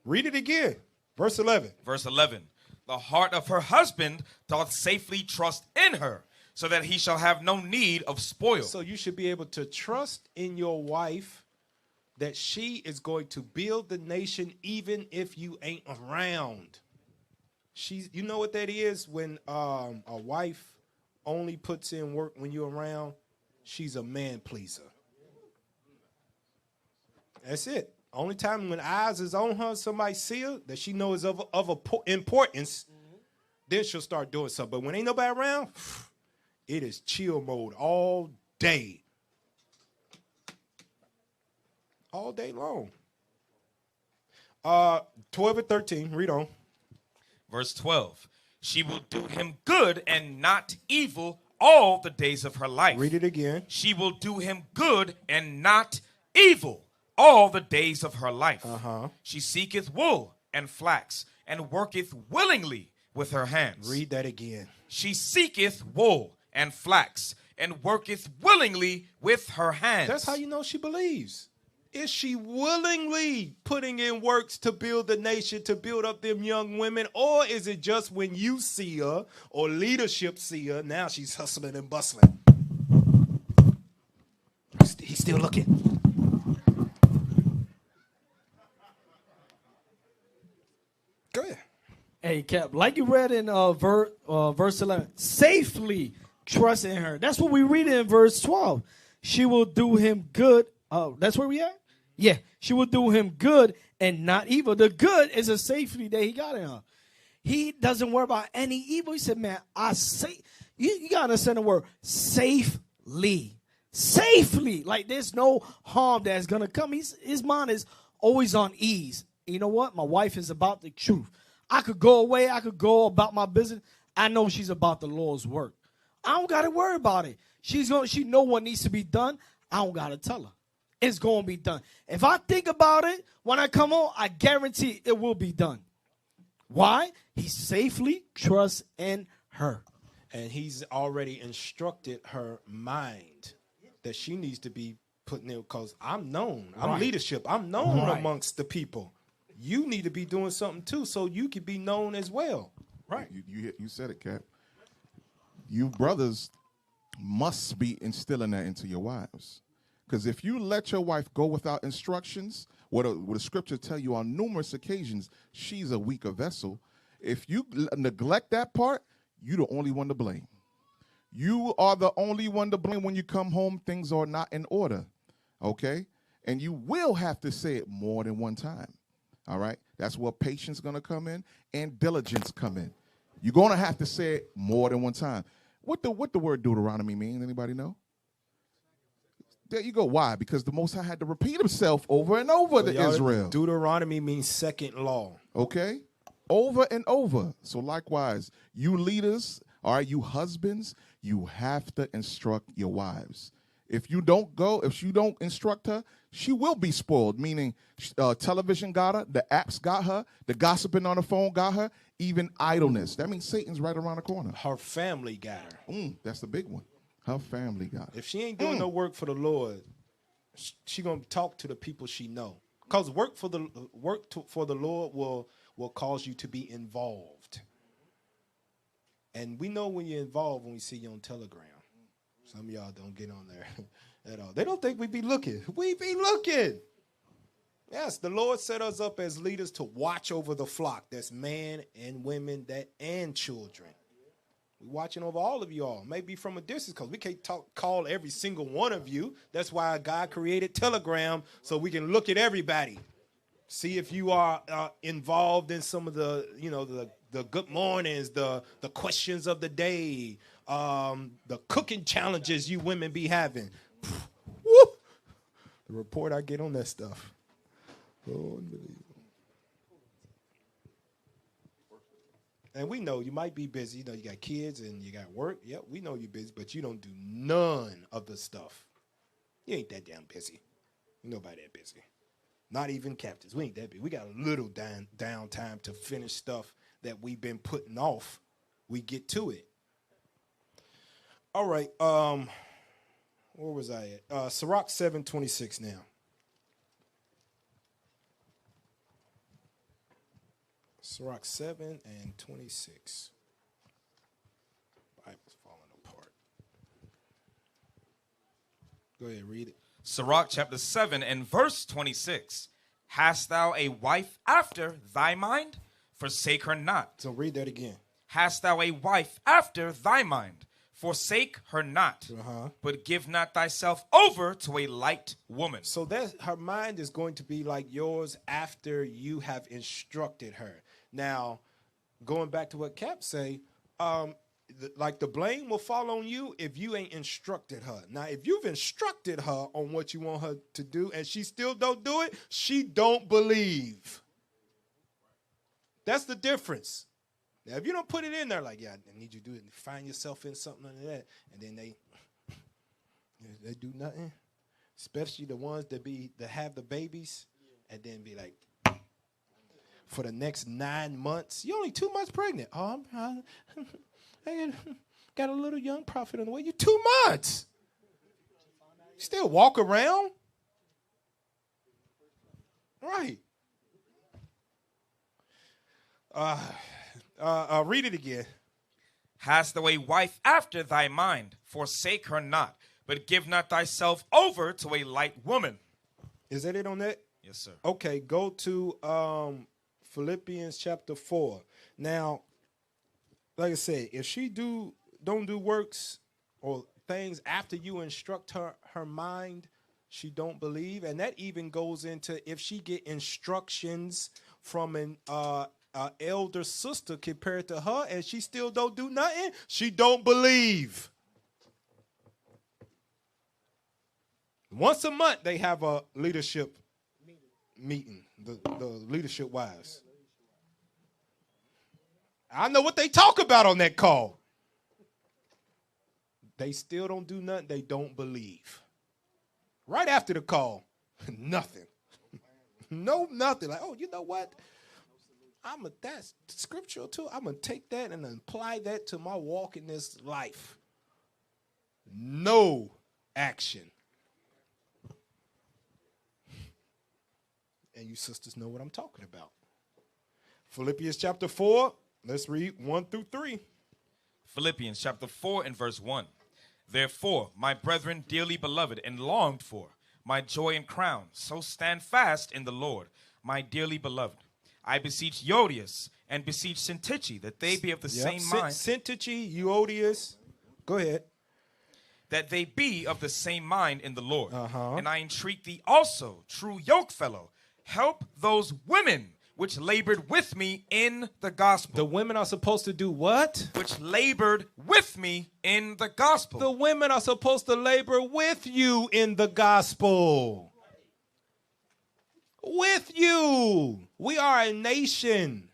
Read it again. Verse 11. Verse 11. The heart of her husband doth safely trust in her, so that he shall have no need of spoil. So you should be able to trust in your wife that she is going to build the nation even if you ain't around. You know what that is when a wife only puts in work when you're around? She's a man pleaser. That's it. Only time when eyes is on her, somebody see her that she knows of importance, then she'll start doing something. But when ain't nobody around, it is chill mode all day. All day long. 12 and 13, read on. Verse 12. She will do him good and not evil all the days of her life. Read it again. She will do him good and not evil all the days of her life. She seeketh wool and flax and worketh willingly with her hands. Read that again. She seeketh wool and flax and worketh willingly with her hands. That's how you know she believes. Is she willingly putting in works to build the nation, to build up them young women? Or is it just when you see her or leadership see her, now she's hustling and bustling? He's still looking. Go ahead. Hey, Cap, like you read in verse 11, safely trust in her. That's what we read in verse 12. She will do him good. That's where we at? Yeah, she will do him good and not evil. The good is a safety that he got in her. He doesn't worry about any evil. He said, man, you got to understand the word safely. Safely. Like there's no harm that's going to come. His mind is always on ease. You know what? My wife is about the truth. I could go away. I could go about my business. I know she's about the Lord's work. I don't got to worry about it. She know what needs to be done. I don't got to tell her. It's going to be done. If I think about it, when I come home, I guarantee it will be done. Why? He safely trusts in her. And he's already instructed her mind that she needs to be putting in, because I'm known. I'm leadership. I'm known amongst the people. You need to be doing something too so you can be known as well. Right. You said it, Cap. you brothers must be instilling that into your wives. Because if you let your wife go without instructions, what the scripture tell you on numerous occasions, she's a weaker vessel. If you neglect that part, you're the only one to blame. You are the only one to blame when you come home, things are not in order, okay? And you will have to say it more than one time, all right? That's where patience is going to come in and diligence come in. You're going to have to say it more than one time. What the word Deuteronomy mean? Anybody know? There you go. Why? Because the Most High had to repeat himself over and over to Israel. Deuteronomy means second law. Okay? Over and over. So likewise, you leaders, all right, you husbands, you have to instruct your wives. If you don't instruct her, she will be spoiled, meaning television got her, the apps got her, the gossiping on the phone got her, even idleness. That means Satan's right around the corner. Her family got her. That's the big one. Her family got her. If she ain't doing no work for the Lord, she gonna talk to the people she know. Because work for the Lord will cause you to be involved. And we know when you're involved when we see you on Telegram. Some of y'all don't get on there at all. They don't think we be looking. We be looking. Yes, the Lord set us up as leaders to watch over the flock. That's men and women and children. We're watching over all of you all, maybe from a distance, because we can't call every single one of you. That's why God created Telegram, so we can look at everybody. See if you are involved in some of the good mornings, the questions of the day, the cooking challenges you women be having. Woo! The report I get on that stuff. Oh, unbelievable. And we know you might be busy. You know, you got kids and you got work. Yep, we know you're busy, but you don't do none of the stuff. You ain't that damn busy. Nobody that busy. Not even captains. We ain't that busy. We got a little downtime to finish stuff that we've been putting off. We get to it. All right. Where was I at? Sirach 7:26 now. Sirach 7:26. Bible's falling apart. Go ahead, read it. Sirach chapter 7 and verse 26. Hast thou a wife after thy mind? Forsake her not. So read that again. Hast thou a wife after thy mind? Forsake her not, but give not thyself over to a light woman. So that her mind is going to be like yours after you have instructed her. Now, going back to what Cap say, like the blame will fall on you if you ain't instructed her. Now, if you've instructed her on what you want her to do and she still don't do it, she don't believe. That's the difference. Now, if you don't put it in there like, yeah, I need you to do it, and find yourself in something like that, and then they do nothing, especially the ones that have the babies, and then be like, for the next 9 months, you're only 2 months pregnant. Oh, I got a little young prophet on the way. You're 2 months. You still walk around? Right. Read it again. Hast thou a wife after thy mind? Forsake her not, but give not thyself over to a light woman. Is that it on that? Yes, sir. Okay, go to Philippians chapter 4. Now, like I said, if she don't do works or things after you instruct her mind, she don't believe. And that even goes into if she get instructions from an elder sister compared to her and she still don't do nothing, she don't believe. Once a month they have a leadership meeting, the leadership wives. I know what they talk about on that call. They still don't do nothing. They don't believe. Right after the call, nothing. No, nothing. Like, oh, you know what? That's scriptural too. I'm going to take that and apply that to my walk in this life. No action. And you sisters know what I'm talking about. Philippians chapter 4, let's read 1 through 3. Philippians chapter 4 and verse 1. Therefore, my brethren, dearly beloved and longed for, my joy and crown, so stand fast in the Lord, my dearly beloved. I beseech Euodias and beseech Syntyche that they be of the same mind. Syntyche, Euodias. Go ahead. That they be of the same mind in the Lord. Uh-huh. And I entreat thee also, true yokefellow, help those women which labored with me in the gospel. The women are supposed to do what? Which labored with me in the gospel. The women are supposed to labor with you in the gospel. With you. We are a nation.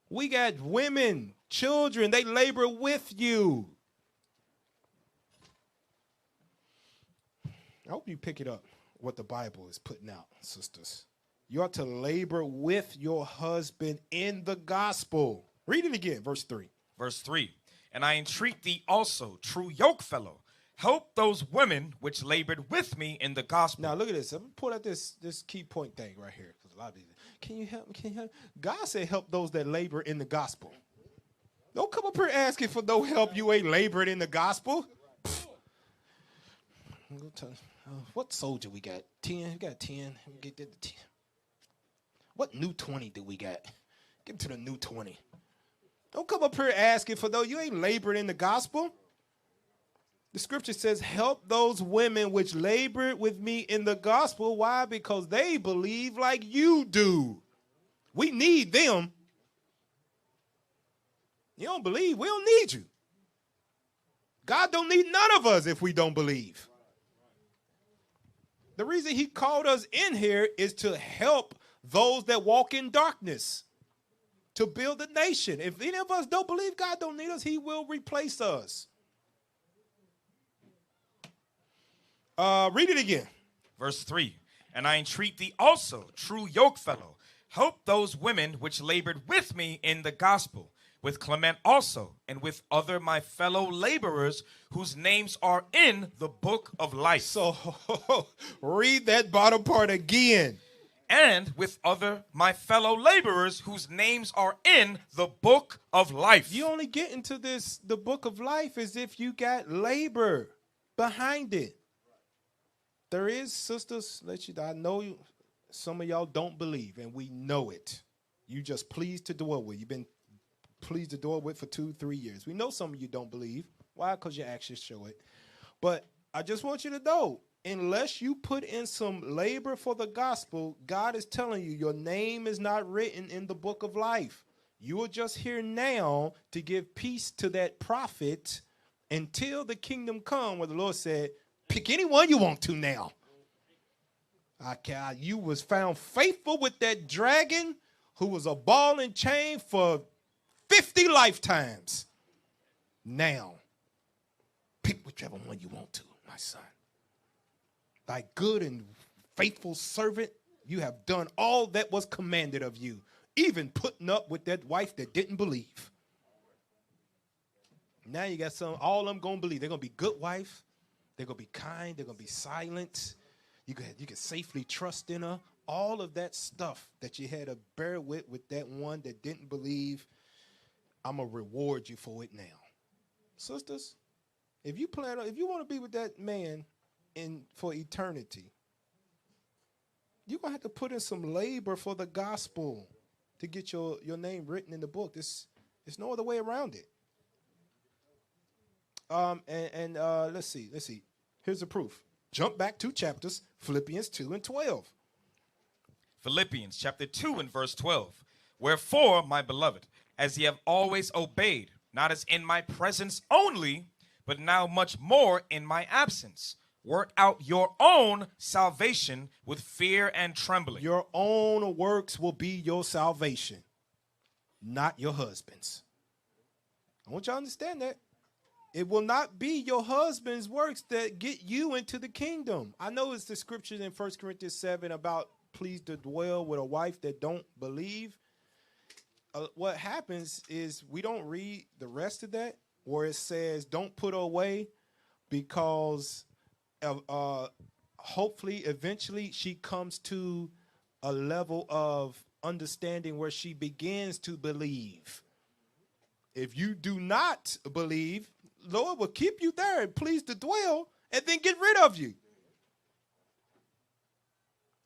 We got women, children, they labor with you. I hope you pick it up, what the Bible is putting out, sisters. You ought to labor with your husband in the gospel. Read it again, verse 3. Verse 3. And I entreat thee also, true yokefellow, help those women which labored with me in the gospel. Now look at this. I'm going to pull out this key point thing right here. Because a lot of people, can you help me? Can you help? God said help those that labor in the gospel. Don't come up here asking for no help. You ain't labored in the gospel. What soldier we got? 10. We got 10. Get that to 10. What new 20 do we got? Get to the new 20. Don't come up here asking for those. You ain't labored in the gospel. The scripture says, help those women which labored with me in the gospel. Why? Because they believe like you do. We need them. You don't believe, we don't need you. God don't need none of us if we don't believe. The reason he called us in here is to help those that walk in darkness, to build a nation. If any of us don't believe God don't need us, he will replace us. Read it again. Verse 3. And I entreat thee also, true yokefellow, help those women which labored with me in the gospel, with Clement also, and with other my fellow laborers whose names are in the book of life. So read that bottom part again. And with other my fellow laborers whose names are in the book of life. You only get into the book of life as if you got labor behind it. There is, sisters, I know some of y'all don't believe, and we know it. You just pleased to dwell with. You've been pleased to dwell with for 2-3 years. We know some of you don't believe. Why? Because your actions show it. But I just want you to know, unless you put in some labor for the gospel, God is telling you your name is not written in the book of life. You are just here now to give peace to that prophet until the kingdom come, where the Lord said, pick anyone you want to now. You was found faithful with that dragon who was a ball and chain for 50 lifetimes. Now, pick whichever one you want to, my son. Thy good and faithful servant, you have done all that was commanded of you, even putting up with that wife that didn't believe. Now you got all of them going to believe. They're going to be good wife. They're going to be kind. They're going to be silent. You can safely trust in her. All of that stuff that you had to bear with that one that didn't believe, I'm going to reward you for it now. Sisters, if you want to be with that man for eternity, you're going to have to put in some labor for the gospel to get your name written in the book. There's no other way around it. Let's see. Here's the proof. Jump back 2 chapters, Philippians 2 and 12. Philippians chapter 2 and verse 12. Wherefore, my beloved, as ye have always obeyed, not as in my presence only, but now much more in my absence, work out your own salvation with fear and trembling. Your own works will be your salvation, not your husband's. I want you to understand that. It will not be your husband's works that get you into the kingdom. I know it's the scripture in 1 Corinthians 7 about pleased to dwell with a wife that don't believe. What happens is we don't read the rest of that where it says don't put her away because hopefully eventually she comes to a level of understanding where she begins to believe. If you do not believe, Lord will keep you there and pleased to dwell and then get rid of you.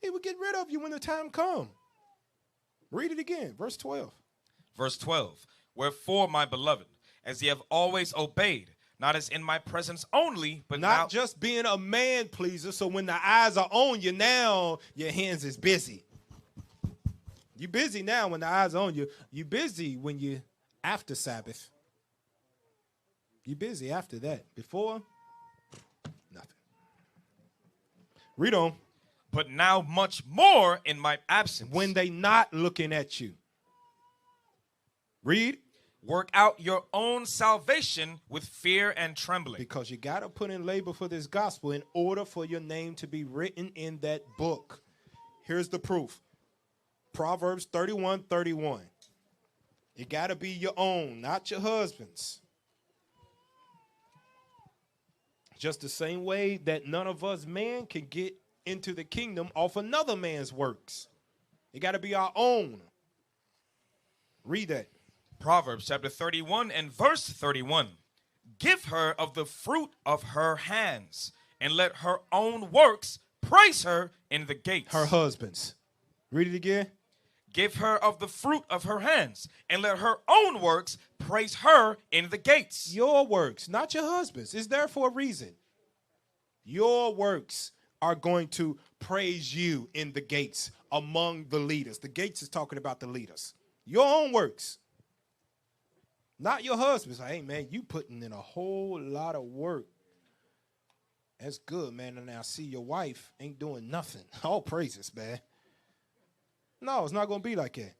He will get rid of you when the time comes. Read it again, verse 12. Verse 12. Wherefore, my beloved, as ye have always obeyed, not as in my presence only, but not now just being a man pleaser. So when the eyes are on you now, your hands is busy. You busy now when the eyes are on you. You busy when you after Sabbath. You busy after that. Before, nothing. Read on. But now much more in my absence. When they not looking at you. Read. Work out your own salvation with fear and trembling. Because you got to put in labor for this gospel in order for your name to be written in that book. Here's the proof. Proverbs 31:31. It got to be your own, not your husband's. Just the same way that none of us men can get into the kingdom off another man's works. It got to be our own. Read that. Proverbs chapter 31 and verse 31. Give her of the fruit of her hands, and let her own works praise her in the gates. Her husband's. Read it again. Give her of the fruit of her hands, and let her own works praise her in the gates. Your works, not your husband's. It's there for a reason. Your works are going to praise you in the gates among the leaders. The gates is talking about the leaders. Your own works. Not your husband's. Hey, man, you putting in a whole lot of work. That's good, man. And I see your wife ain't doing nothing. All praises, man. No, it's not going to be like that.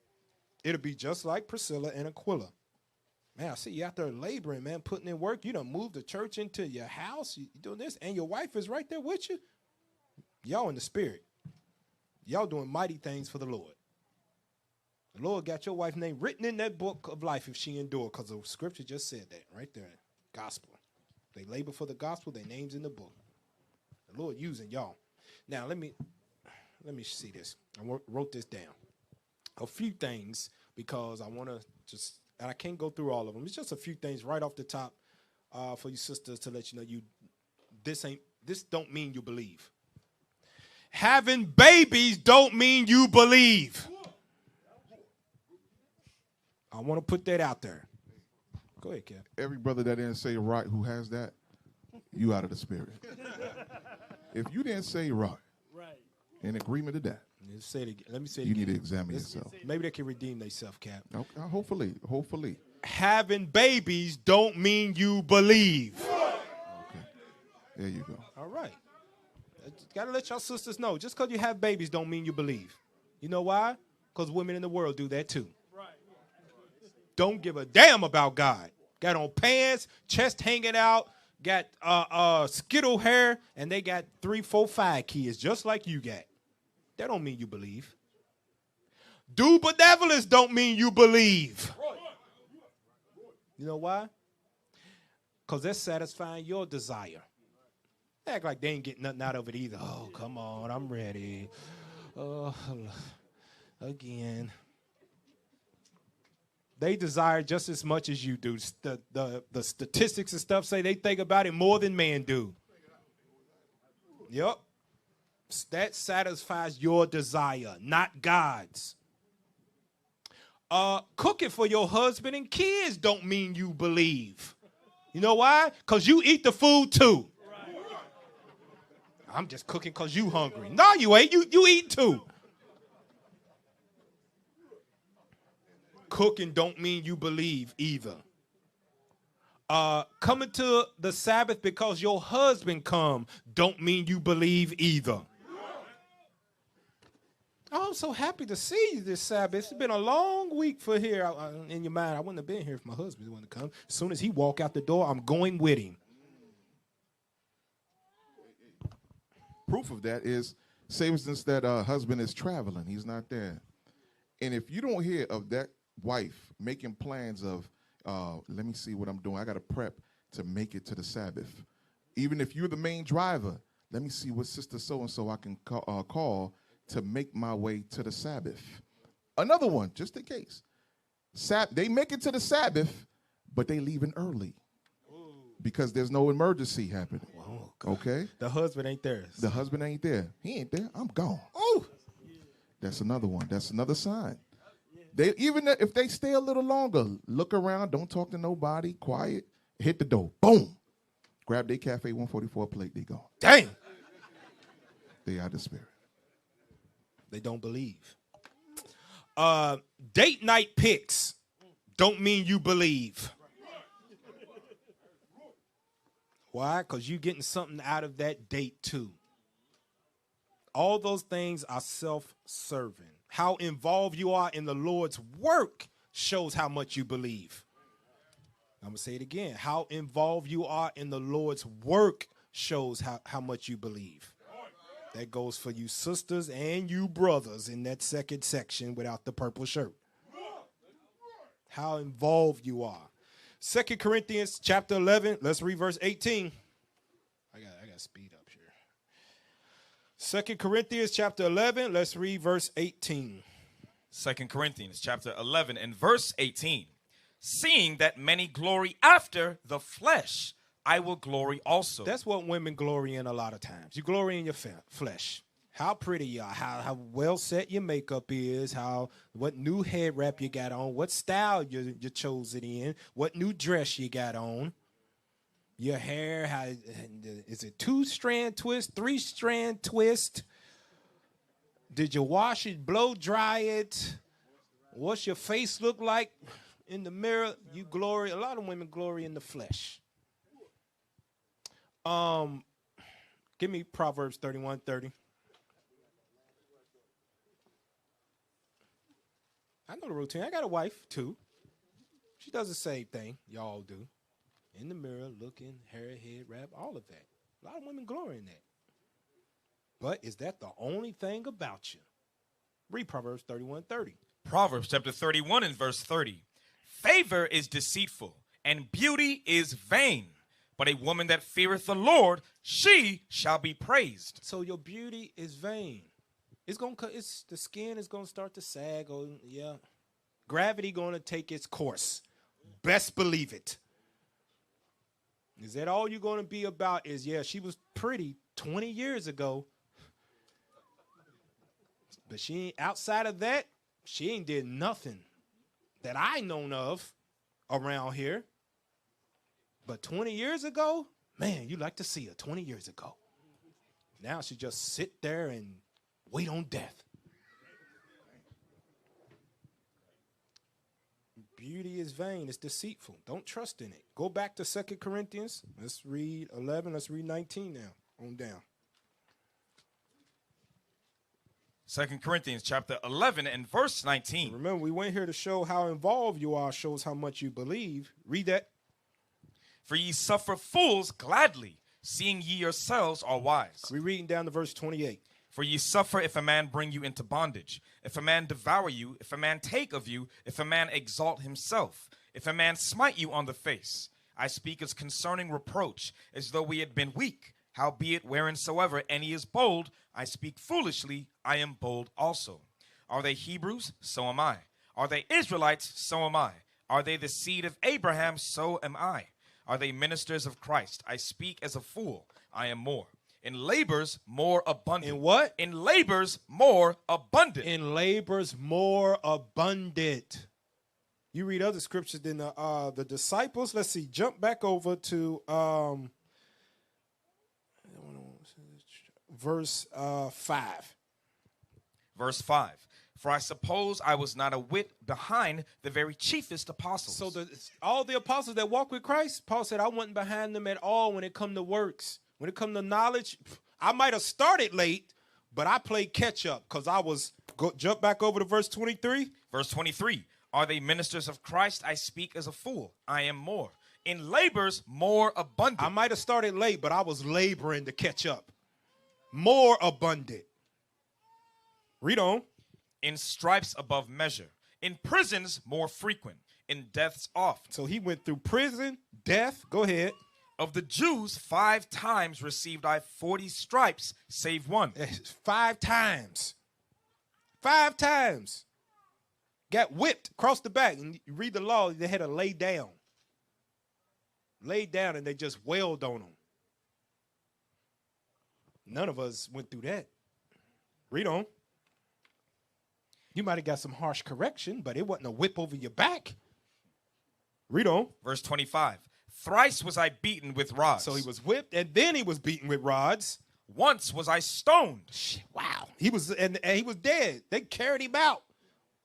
It'll be just like Priscilla and Aquila. Man, I see you out there laboring, man, putting in work. You done moved the church into your house. You doing this, and your wife is right there with you. Y'all in the spirit. Y'all doing mighty things for the Lord. The Lord got your wife's name written in that book of life if she endured, because the scripture just said that right there. Gospel. They labor for the gospel. Their name's in the book. The Lord using y'all. Now, let me see this. I wrote this down. A few things, because I want to just, and I can't go through all of them. It's just a few things right off the top for you sisters to let you know this don't mean you believe. Having babies don't mean you believe. I want to put that out there. Go ahead, Cap. Every brother that didn't say right who has that, you out of the spirit. If you didn't say right, in agreement to that, say it again. Let me say it you again. need to examine yourself. Maybe they can redeem themselves, Cap. Okay, hopefully. Having babies don't mean you believe. Okay, there you go. All right. Got to let y'all sisters know. Just because you have babies don't mean you believe. You know why? Because women in the world do that too. Don't give a damn about God. Got on pants, chest hanging out, got skittle hair, and they got 3, 4, 5 kids just like you got. That don't mean you believe. Do benevolence don't mean you believe. You know why? Because that's satisfying your desire. Act like they ain't getting nothing out of it either. Oh, come on, I'm ready. Again. They desire just as much as you do. The statistics and stuff say they think about it more than men do. Yep. That satisfies your desire, not God's. Cooking for your husband and kids don't mean you believe. You know why? Because you eat the food too. I'm just cooking because you hungry. No, you ain't. You eat too. Cooking don't mean you believe either. Coming to the Sabbath because your husband come don't mean you believe either. Oh, I'm so happy to see you this Sabbath. It's been a long week for here. In your mind, I wouldn't have been here if my husband wouldn't have come. As soon as he walk out the door, I'm going with him. Proof of that is, say for instance that husband is traveling, he's not there. And if you don't hear of that wife making plans of, let me see what I'm doing. I got to prep to make it to the Sabbath. Even if you're the main driver, let me see what sister so-and-so I can call to make my way to the Sabbath. Another one, just in case. They make it to the Sabbath, but they leaving early because there's no emergency happening. Okay? The husband ain't there. The husband ain't there. He ain't there. I'm gone. Oh, That's another one. That's another sign. They even if they stay a little longer, look around, don't talk to nobody, quiet, hit the door, boom, grab their Cafe 144 plate, they gone. dang. They out the spirit. They don't believe. Date night pics don't mean you believe. Why? Because you're getting something out of that date too. All those things are self-serving. How involved you are in the Lord's work shows how much you believe. I'm going to say it again. How involved you are in the Lord's work shows how much you believe. That goes for you sisters and you brothers in that second section without the purple shirt. How involved you are. 2 Corinthians chapter 11. Let's read verse 18. I got to speed up here. 2 Corinthians chapter 11. Let's read verse 18. 2 Corinthians chapter 11 and verse 18. Seeing that many glory after the flesh, I will glory also. That's what women glory in a lot of times. You glory in your flesh. How pretty you are, how well set your makeup is, what new head wrap you got on, what style you chose it in, what new dress you got on. Your hair, is it 2-strand twist, 3-strand twist? Did you wash it, blow dry it? What's your face look like in the mirror? You glory, a lot of women glory in the flesh. Give me Proverbs 31:30. I know the routine. I got a wife too. She does the same thing y'all do. In the mirror, looking, hair, head wrap, all of that. A lot of women glory in that. But is that the only thing about you? Read Proverbs 31:30. Proverbs chapter 31 and verse 30. Favor is deceitful, and beauty is vain. But a woman that feareth the Lord, she shall be praised. So your beauty is vain. The skin is gonna start to sag. Or yeah, gravity gonna take its course. Best believe it. Is that all you're gonna be about? Is she was pretty 20 years ago, but she ain't outside of that. She ain't did nothing that I known of around here. But 20 years ago, man, you like to see her 20 years ago. Now she just sit there and wait on death. Beauty is vain. It's deceitful. Don't trust in it. Go back to 2 Corinthians. Let's read 11. Let's read 19 now. On down. 2 Corinthians chapter 11 and verse 19. Remember, we went here to show how involved you are, shows how much you believe. Read that. For ye suffer fools gladly, seeing ye yourselves are wise. We're reading down to verse 28. For ye suffer if a man bring you into bondage, if a man devour you, if a man take of you, if a man exalt himself, if a man smite you on the face. I speak as concerning reproach, as though we had been weak. Howbeit, whereinsoever any is bold, I speak foolishly, I am bold also. Are they Hebrews? So am I. Are they Israelites? So am I. Are they the seed of Abraham? So am I. Are they ministers of Christ? I speak as a fool, I am more. In labors more abundant. In what? In labors more abundant. In labors more abundant. You read other scriptures than the disciples. Let's see. Jump back over to verse 5. Verse 5. For I suppose I was not a whit behind the very chiefest apostles. So all the apostles that walk with Christ, Paul said, I wasn't behind them at all when it come to works. When it come to knowledge, I might have started late, but I played catch up because I was, jump back over to verse 23. Verse 23. Are they ministers of Christ? I speak as a fool. I am more. In labors more abundant. I might have started late, but I was laboring to catch up. More abundant. Read on. In stripes above measure. In prisons more frequent. In deaths oft. So he went through prison, death. Go ahead. Of the Jews, 5 times received I 40 stripes, save one. 5 times. 5 times. Got whipped across the back. And you read the law, they had to lay down. laid down and they just wailed on him. None of us went through that. Read on. You might have got some harsh correction, but it wasn't a whip over your back. Read on. Verse 25. Thrice was I beaten with rods. So he was whipped, and then he was beaten with rods. Once was I stoned. Wow. He was and he was dead. They carried him out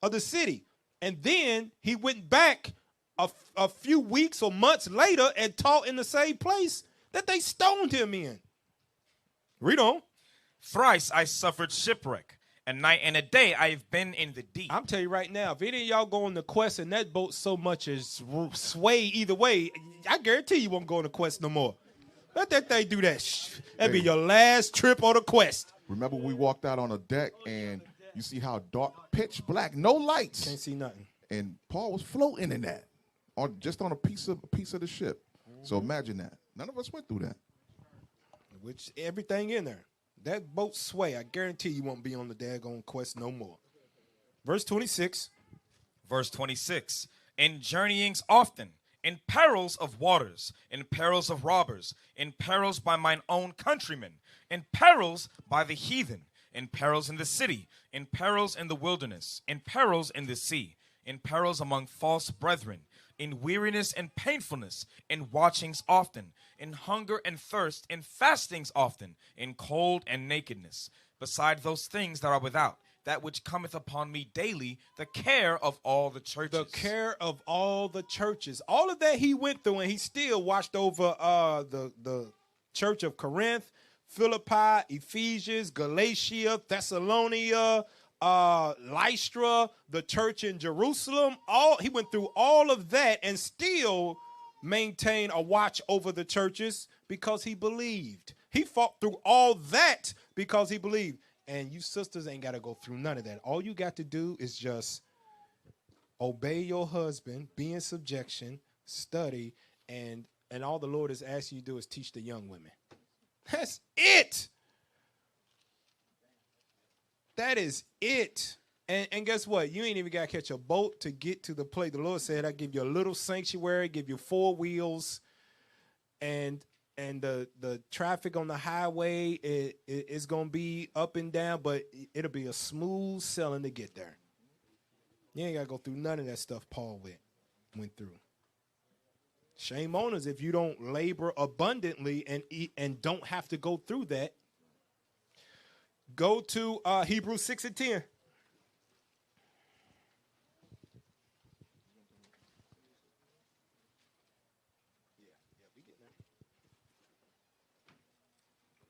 of the city. And then he went back a few weeks or months later and taught in the same place that they stoned him in. Read on. Thrice I suffered shipwreck, and night and a day I have been in the deep. I'm telling you right now, if any of y'all go on the quest and that boat so much as sway either way, I guarantee you won't go on the quest no more. Let that thing do that. That'd be your last trip on the quest. Remember we walked out on a deck and you see how dark, pitch black, no lights. Can't see nothing. And Paul was floating in that, just on a piece of the ship. So imagine that. None of us went through that. Which everything in there. That boat sway. I guarantee you won't be on the daggone quest no more. Verse 26. Verse 26. In journeyings often, in perils of waters, in perils of robbers, in perils by mine own countrymen, in perils by the heathen, in perils in the city, in perils in the wilderness, in perils in the sea, in perils among false brethren, in weariness and painfulness, in watchings often, in hunger and thirst, in fastings often, in cold and nakedness, beside those things that are without, that which cometh upon me daily, the care of all the churches. The care of all the churches. All of that he went through, and he still watched over the church of Corinth, Philippi, Ephesians, Galatia, Thessalonica, Lystra, the church in Jerusalem. He went through all of that and still maintained a watch over the churches because he believed. He fought through all that because he believed. And you sisters ain't got to go through none of that. All you got to do is just obey your husband, be in subjection, study, and all the Lord is asking you to do is teach the young women. That's it. That is it. And guess what? You ain't even got to catch a boat to get to the place. The Lord said, I give you a little sanctuary, give you 4 wheels, and the traffic on the highway is going to be up and down, but it'll be a smooth sailing to get there. You ain't got to go through none of that stuff Paul went through. Shame on us if you don't labor abundantly and eat and don't have to go through that. Go to Hebrews 6 and 10.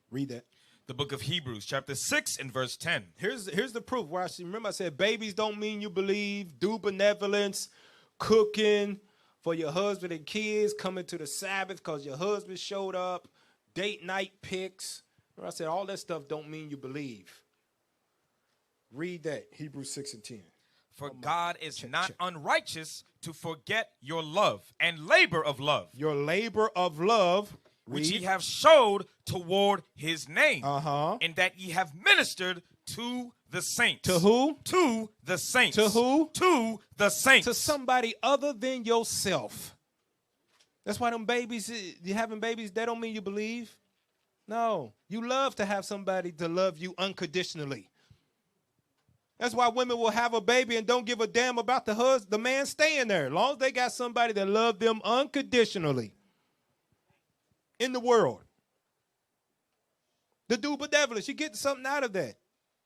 Read that. The book of Hebrews, chapter 6 and verse 10. Here's the proof. Where remember I said babies don't mean you believe. Do benevolence, cooking for your husband and kids, coming to the Sabbath because your husband showed up, date night pics. Remember I said all that stuff don't mean you believe. Read that, Hebrews 6 and 10. For God is not unrighteous to forget your love and labor of love. Your labor of love. Which ye have showed toward his name. Uh-huh. And that ye have ministered to the saints. To who? To the saints. To who? To the saints. To somebody other than yourself. That's why them babies, you having babies, that don't mean you believe. No. You love to have somebody to love you unconditionally. That's why women will have a baby and don't give a damn about the man staying there. As long as they got somebody that love them unconditionally. In the world. The dude benevolence, you get something out of that.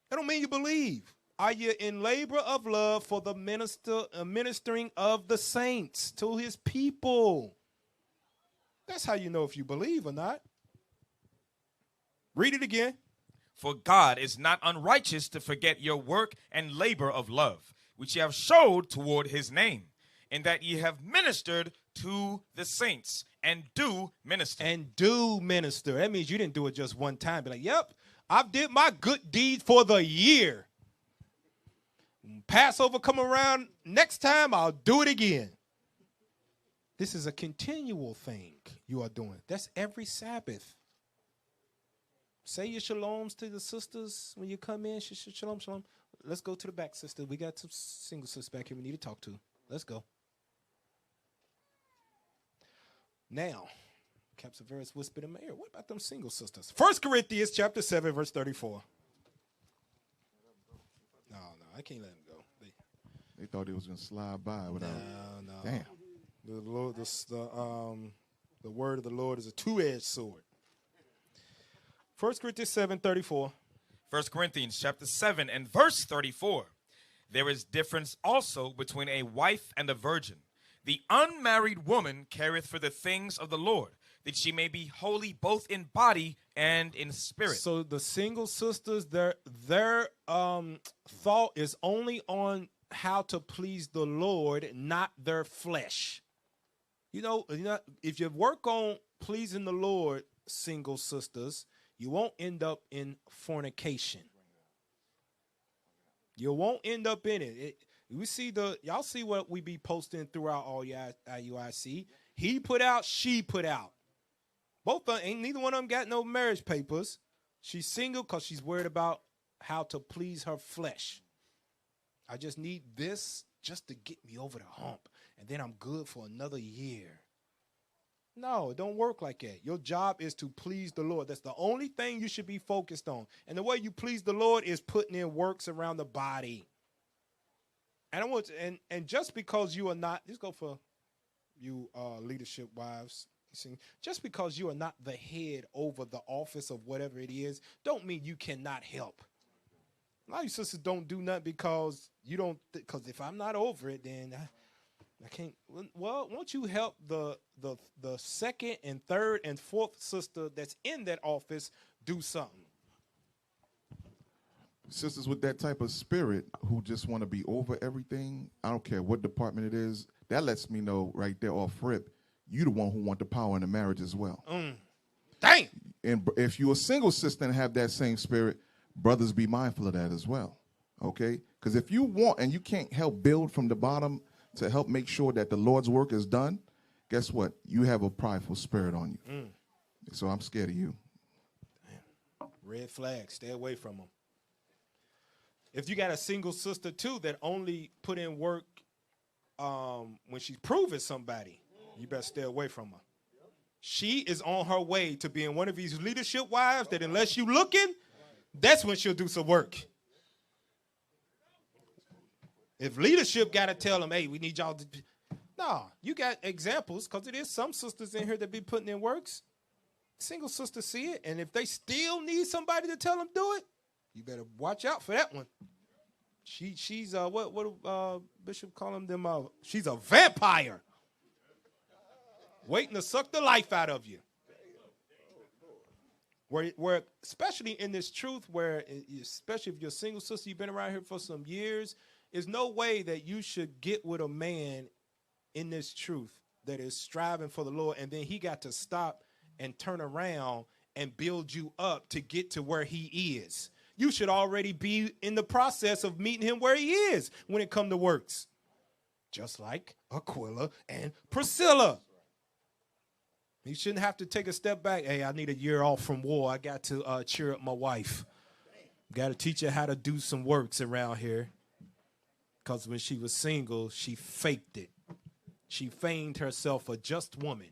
That don't mean you believe. Are you in labor of love for the ministering of the saints to his people? That's how you know if you believe or not. Read it again. For God is not unrighteous to forget your work and labor of love, which ye have showed toward his name, and that ye have ministered to the saints. And do minister. And do minister. That means you didn't do it just one time. Be like, yep, I did my good deed for the year. Passover come around next time, I'll do it again. This is a continual thing you are doing. That's every Sabbath. Say your shaloms to the sisters when you come in. Shalom, shalom. Let's go to the back, sister. We got some single sisters back here we need to talk to. Let's go. Now, Capsaveras whispered in my ear, what about them single sisters? 1 Corinthians chapter 7, verse 34. No, I can't let them go. They thought it was going to slide by without. No. Damn. The Lord, the word of the Lord is a two-edged sword. 1 Corinthians 7, 34. 1 Corinthians chapter 7 and verse 34. There is difference also between a wife and a virgin. The unmarried woman careth for the things of the Lord, that she may be holy both in body and in spirit. So the single sisters, their thought is only on how to please the Lord, not their flesh. You know, if you work on pleasing the Lord, single sisters, you won't end up in fornication. You won't end up in it. Y'all see what we be posting throughout all IUIC. He put out, she put out. Both of them, ain't neither one of them got no marriage papers. She's single because she's worried about how to please her flesh. I just need this just to get me over the hump, and then I'm good for another year. No, it don't work like that. Your job is to please the Lord. That's the only thing you should be focused on. And the way you please the Lord is putting in works around the body. And I want to, and just because you are not, let's go for you leadership wives. Just because you are not the head over the office of whatever it is, don't mean you cannot help. A lot of you sisters don't do nothing because you don't. Because if I'm not over it, then I can't. Well, won't you help the second and third and fourth sister that's in that office do something? Sisters with that type of spirit who just want to be over everything, I don't care what department it is, that lets me know right there off rip, you the one who want the power in the marriage as well. Dang. And if you're a single sister and have that same spirit, brothers, be mindful of that as well, okay? Because if you want and you can't help build from the bottom to help make sure that the Lord's work is done, guess what? You have a prideful spirit on you. So I'm scared of you. Red flag. Stay away from them. If you got a single sister, too, that only put in work when she's proving somebody, you better stay away from her. She is on her way to being one of these leadership wives that unless you looking, that's when she'll do some work. If leadership got to tell them, hey, we need y'all to. No, you got examples because it is some sisters in here that be putting in works. Single sisters see it, and if they still need somebody to tell them do it, you better watch out for that one. She's what Bishop call them? She's a vampire, waiting to suck the life out of you. Where especially in this truth, where especially if you're a single sister, you've been around here for some years, there's no way that you should get with a man in this truth that is striving for the Lord, and then he got to stop and turn around and build you up to get to where he is. You should already be in the process of meeting him where he is when it comes to works. Just like Aquila and Priscilla. You shouldn't have to take a step back. Hey, I need a year off from war. I got to cheer up my wife. Got to teach her how to do some works around here. Because when she was single, she faked it. She feigned herself a just woman.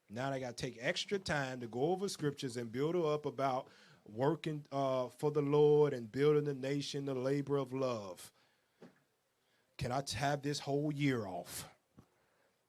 Now they got to take extra time to go over scriptures and build her up about working for the Lord and building the nation, the labor of love. Can I have this whole year off?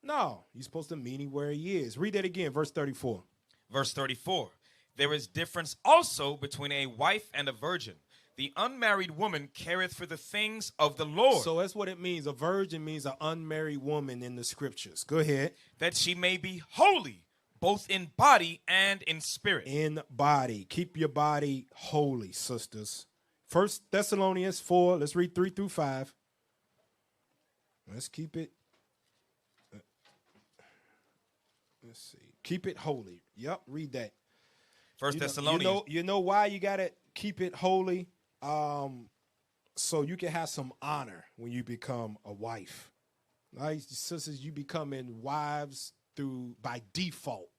No, you're supposed to meet him where he is. Read that again, verse 34. Verse 34. There is difference also between a wife and a virgin. The unmarried woman careth for the things of the Lord. So that's what it means. A virgin means an unmarried woman in the scriptures. Go ahead. That she may be holy, both in body and in spirit. In body. Keep your body holy, sisters. 1 Thessalonians 4. Let's read 3 through 5. Let's keep it. Let's see. Keep it holy. Yep, read that. 1 Thessalonians. You know why you got to keep it holy? So you can have some honor when you become a wife. Right? Sisters, you becoming wives by default.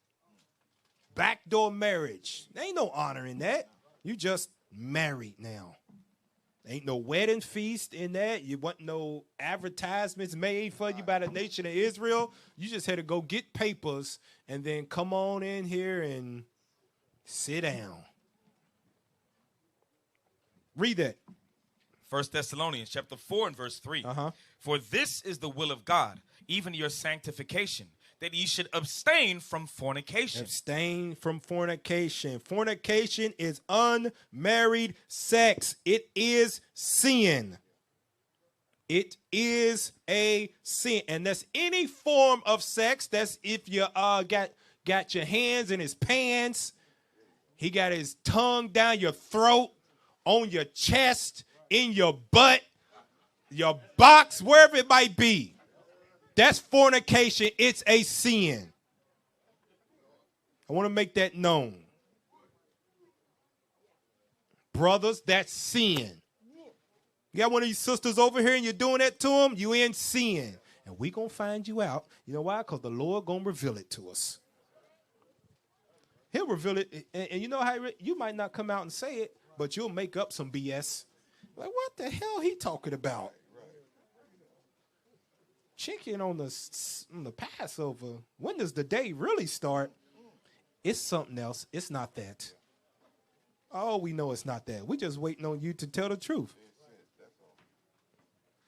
Backdoor marriage. There ain't no honor in that. You just married now. Ain't no wedding feast in that. You want no advertisements made for you by the nation of Israel. You just had to go get papers and then come on in here and sit down. Read that. 1 Thessalonians chapter 4 and verse 3. For this is the will of God, even your sanctification, that ye should abstain from fornication. Abstain from fornication. Fornication is unmarried sex. It is sin. It is a sin. And that's any form of sex. That's if you got your hands in his pants. He got his tongue down your throat, on your chest, in your butt, your box, wherever it might be. That's fornication. It's a sin. I want to make that known. Brothers, that's sin. You got one of these sisters over here and you're doing that to them, you in sin. And we going to find you out. You know why? Because the Lord going to reveal it to us. He'll reveal it. And you know how you might not come out and say it, but you'll make up some BS. Like, what the hell he talking about? Chicken on the Passover. When does the day really start? It's something else. It's not that. Oh, we know it's not that. We just waiting on you to tell the truth.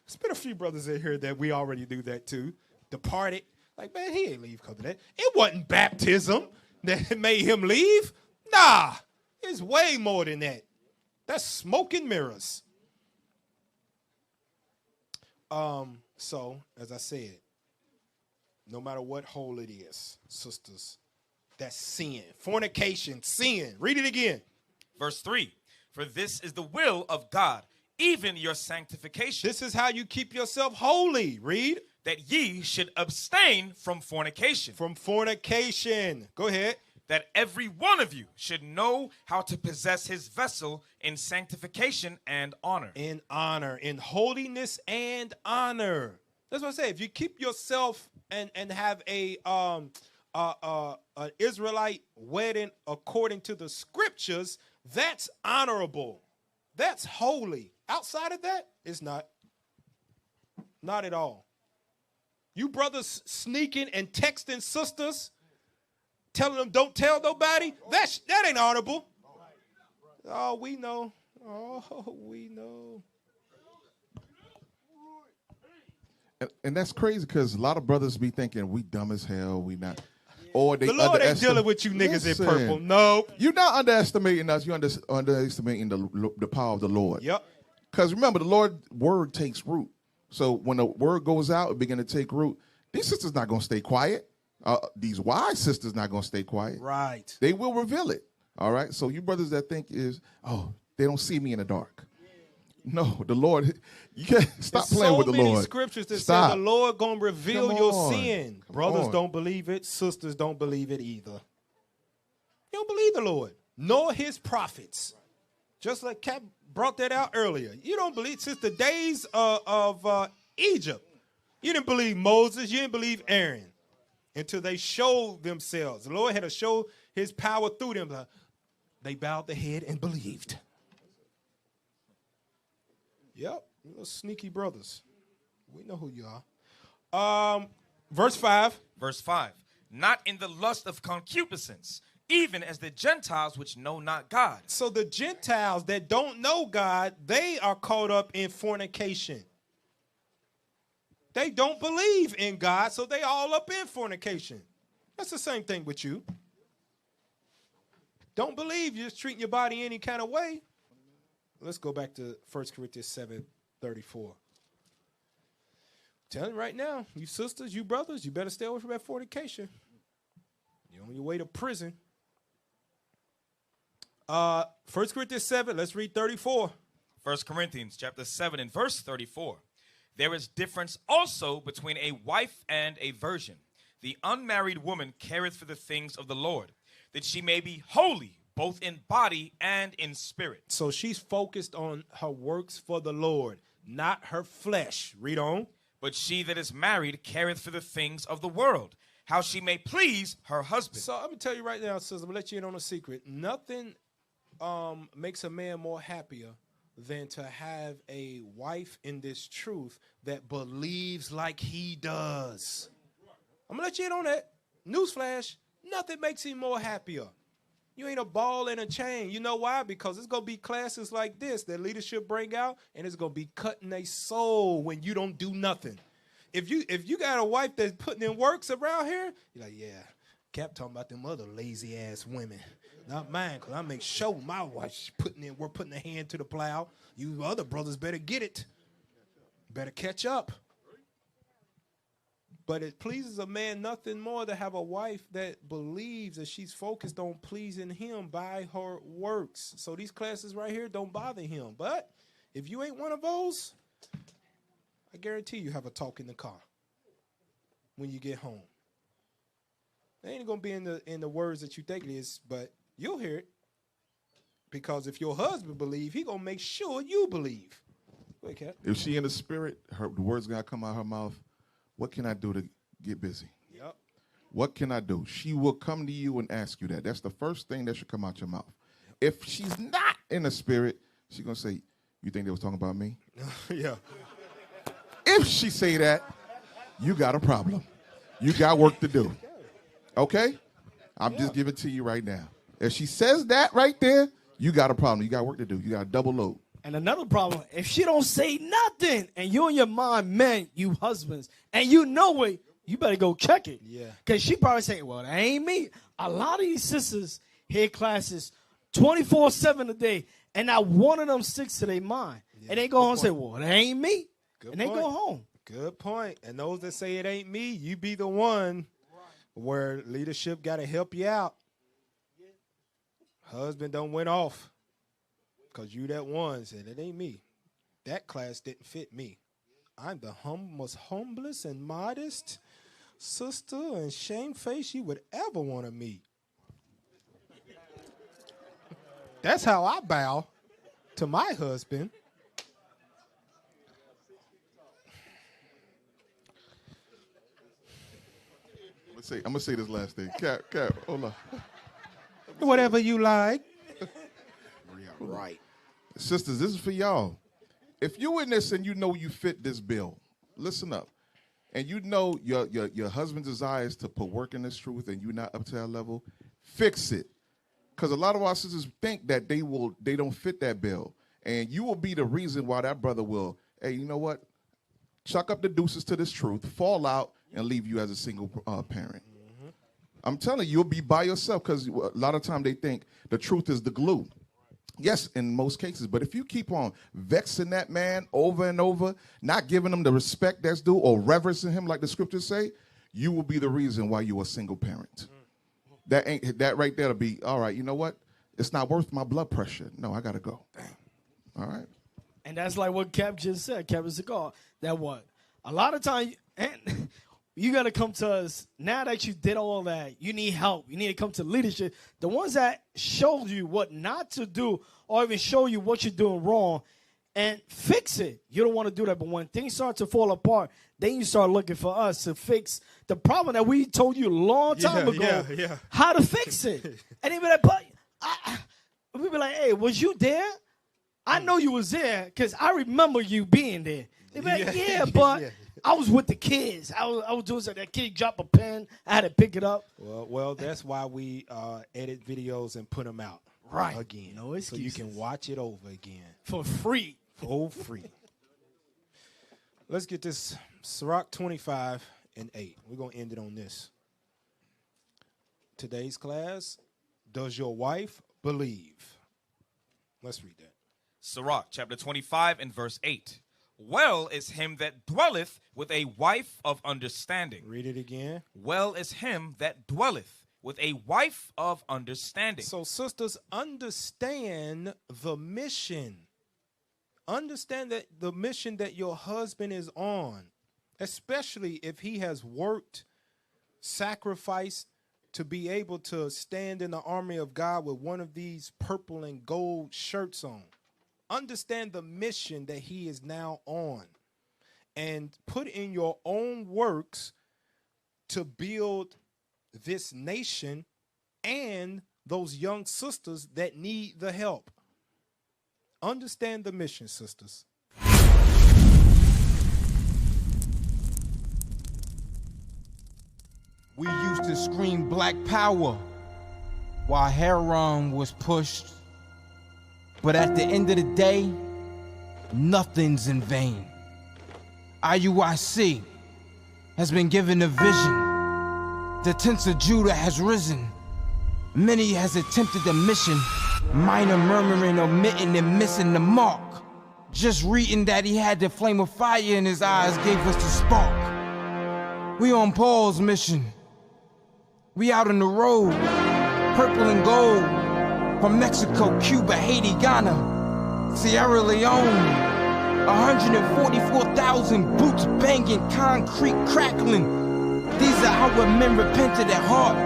There's been a few brothers in here that we already do that too. Departed. Like, man, he ain't leave because of that. It wasn't baptism that made him leave. Nah, it's way more than that. That's smoke and mirrors. So, as I said, no matter what hole it is, sisters, that's sin. Fornication, sin. Read it again. Verse 3, for this is the will of God, even your sanctification. This is how you keep yourself holy. Read. That ye should abstain from fornication. From fornication. Go ahead. That every one of you should know how to possess his vessel in sanctification and honor. In honor, in holiness and honor. That's what I say. If you keep yourself and have an Israelite wedding according to the scriptures, that's honorable. That's holy. Outside of that, it's not. Not at all. You brothers sneaking and texting sisters, telling them don't tell nobody, that ain't honorable. Oh, we know. Oh, we know. And that's crazy because a lot of brothers be thinking we dumb as hell, we not. Or they the Lord ain't dealing with you niggas in purple. Nope. You're not underestimating us. You're underestimating the power of the Lord. Yep. Because remember, the Lord's word takes root. So when the word goes out, it begin to take root. These sisters not going to stay quiet. These wise sisters not going to stay quiet. Right. They will reveal it. All right. So you brothers that think they don't see me in the dark. No, the Lord, you can't stop playing with the Lord. So many scriptures that say the Lord going to reveal your sin. Brothers don't believe it. Sisters don't believe it either. You don't believe the Lord, nor his prophets. Just like Cap brought that out earlier. You don't believe, since the days of Egypt, you didn't believe Moses, you didn't believe Aaron until they showed themselves. The Lord had to show his power through them. They bowed their head and believed. Yep, little sneaky brothers. We know who you are. Verse 5. Verse 5. Not in the lust of concupiscence, even as the Gentiles which know not God. So the Gentiles that don't know God, they are caught up in fornication. They don't believe in God, so they all up in fornication. That's the same thing with you. Don't believe, you're just treating your body any kind of way. Let's go back to 1 Corinthians 7:34. Telling you right now, you sisters, you brothers, you better stay away from that fornication. You're on your way to prison. 1 Corinthians 7, let's read 34. 1 Corinthians chapter 7 and verse 34. There is difference also between a wife and a virgin. The unmarried woman careth for the things of the Lord, that she may be holy, both in body and in spirit. So she's focused on her works for the Lord, not her flesh. Read on. But she that is married careth for the things of the world, how she may please her husband. So I'm going to tell you right now, sister, I'm going to let you in on a secret. Nothing makes a man more happier than to have a wife in this truth that believes like he does. I'm gonna let you in on that. Newsflash, nothing makes him more happier. You ain't a ball and a chain. You know why? Because it's gonna be classes like this that leadership bring out, and it's gonna be cutting their soul when you don't do nothing. If you got a wife that's putting in works around here, you're like, yeah, Cap talking about them other lazy ass women, not mine. Cause I make sure my wife's putting in work, putting her hand to the plow. You other brothers better get it, better catch up. But it pleases a man nothing more to have a wife that believes that she's focused on pleasing him by her works. So these classes right here don't bother him. But if you ain't one of those, I guarantee you have a talk in the car when you get home. It ain't gonna be in the words that you think it is, but you'll hear it. Because if your husband believe, he gonna make sure you believe. Go ahead, Cap. If she in the spirit, the words gotta come out of her mouth. What can I do to get busy? Yep. What can I do? She will come to you and ask you that. That's the first thing that should come out your mouth. If she's not in the spirit, she's going to say, you think they was talking about me? Yeah. If she say that, you got a problem. You got work to do. Okay? I'm just giving it to you right now. If she says that right there, you got a problem. You got work to do. You got a double load. And another problem, if she don't say nothing and you in your mind, men, you husbands, and you know it, you better go check it. Yeah. Because she probably saying, well, that ain't me. A lot of these sisters hear classes 24/7 a day, and not one of them sticks to their mind. Yeah. And they go home and say, well, that ain't me. Good and point. They go home. Good point. And those that say it ain't me, you be the one where leadership got to help you out. Husband don't went off. Because you that one said, it ain't me. That class didn't fit me. I'm the most humblest and modest sister and shamefaced you would ever want to meet. That's how I bow to my husband. I'm gonna say this last thing. Cap, hold on. Whatever you like. Right. Sisters, this is for y'all. If you in this and you know you fit this bill, listen up. And you know your husband's desire is to put work in this truth and you're not up to that level, fix it. Because a lot of our sisters think that they don't fit that bill. And you will be the reason why that brother will, hey, you know what? Chuck up the deuces to this truth, fall out, and leave you as a single parent. Mm-hmm. I'm telling you, you'll be by yourself because a lot of time they think the truth is the glue. Yes, in most cases. But if you keep on vexing that man over and over, not giving him the respect that's due or reverencing him like the scriptures say, you will be the reason why you're a single parent. That right there to be, all right, you know what? It's not worth my blood pressure. No, I got to go. All right. And that's like what Cap just said, Kevin Segal. That what? A lot of times, and you got to come to us. Now that you did all that, you need help. You need to come to leadership. The ones that showed you what not to do or even show you what you're doing wrong and fix it. You don't want to do that. But when things start to fall apart, then you start looking for us to fix the problem that we told you a long time ago how to fix it. And they be like, but we be like, hey, was you there? I know you was there because I remember you being there. They be like, but I was with the kids. I was doing something. That kid dropped a pen. I had to pick it up. Well, that's why we edit videos and put them out again. No excuses. So you can watch it over again. For free. For free. Let's get this. Sirach 25:8. We're going to end it on this. Today's class, does your wife believe? Let's read that. Sirach chapter 25 and verse 8. Well is him that dwelleth with a wife of understanding. Read it again. Well is him that dwelleth with a wife of understanding. So sisters, understand the mission. Understand that the mission that your husband is on, especially if he has worked, sacrificed to be able to stand in the army of God with one of these purple and gold shirts on. Understand the mission that he is now on and put in your own works to build this nation and those young sisters that need the help. Understand the mission, sisters. We used to scream black power while heroin was pushed. But at the end of the day, nothing's in vain. IUIC has been given a vision. The tents of Judah has risen. Many has attempted the mission. Minor murmuring, omitting, and missing the mark. Just reading that he had the flame of fire in his eyes gave us the spark. We on Paul's mission. We out on the road, purple and gold. From Mexico, Cuba, Haiti, Ghana, Sierra Leone. 144,000 boots banging, concrete crackling. These are our men repented at heart.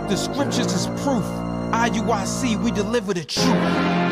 The scriptures is proof. IUIC, we deliver the truth.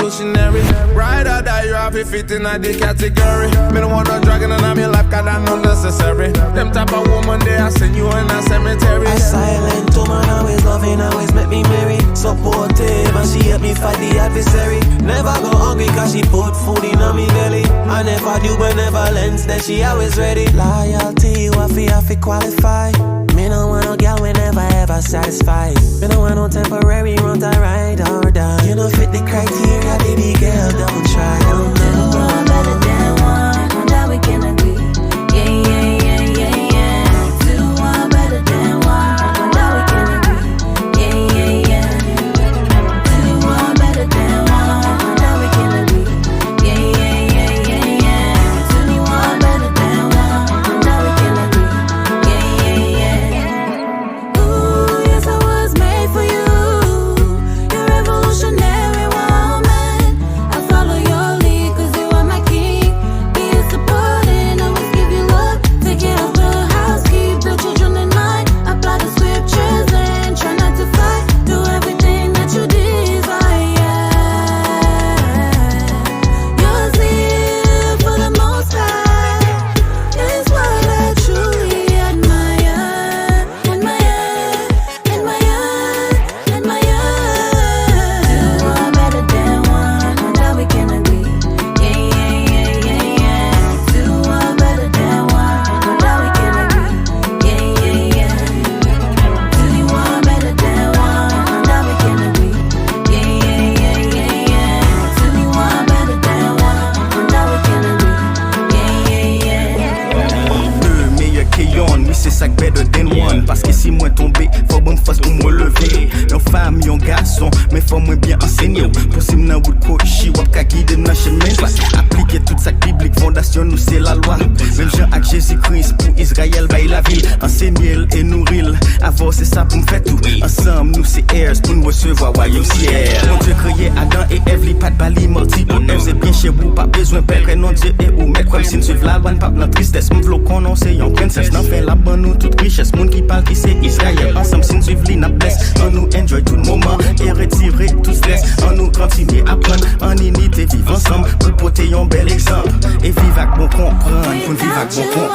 revolutionary. Ride or die, you have to fit in the category. Me don't want no dragon in my life, cause that's unnecessary. Them type of woman, they I send you in a cemetery. A silent woman, always loving, always make me merry. Supportive, and she help me fight the adversary. Never go hungry, cause she put food in on me belly. I never do benevolence, then she always ready. Loyalty, you have to qualify. Me no want no girl we never ever satisfied. Me no want no temporary, want to ride or die. You know fit the criteria, baby girl, don't try. Don't know. Two are better than one, on that we can agree. Yeah, yeah, yeah, yeah, yeah. Two are better than one, on that we can agree. Yeah, yeah, yeah. Two are better than one, on that we can agree. Yeah, yeah, yeah, yeah, yeah. Two are better than one, on that we can agree. Yeah, yeah, yeah. Ooh, yes, I was made for you. You're revolutionary woman. I follow your lead, cause you are my king. Be supporting, always give you love. Take care of the house, keep the children in mind. Apply the scriptures and try not to fight. Do everything that you desire. Your zeal for the most high is what I truly admire. Admire, admire, admire. Two are better than one, on that we can agree. Yeah, yeah, yeah, yeah, yeah. Two are better than one, on that we can agree. Yeah, yeah, yeah. Two are better than one, on that we can agree. Yeah, yeah, yeah, yeah, yeah. Two are better than one, on that we can agree. Yeah, yeah, yeah. Deux meilleurs que yon, oui c'est ça que better than one. Parce que si moi tombé, faut bonne force pour me lever. Yon femme, yon garçon, mais faut moi bien enseigner. Pour si m'nan bout de coach, wap ka guide nan chemin. Appliquer toute sa biblique, fondation nous c'est la loi. Même Jean avec Jésus-Christ, pour Israël, baille la ville. Enseigner et nourrir, avoir c'est ça pour me faire tout. Ensemble nous c'est heirs, pour nous recevoir royaume ciel. Mon Dieu créé Adam et Ève, li pas de bali morti. Pour Ève c'est bien chez vous, pas besoin père, non Dieu et ou mettre comme si nous suivons la loi, pas dans tristesse. M'vlo qu'on non c'est yon princesse, n'en fait la bonne nous toute richesse. Moun qui parle qui c'est Israël, ensemble si nous suivons li n'a blesse. On nous enjoy tout le moment et retirer tout stress. On nous continuer à prendre en unité, vivre ensemble pour porter un bel exemple. Et vivre avec bon comprendre, pour vivre avec bon comprendre.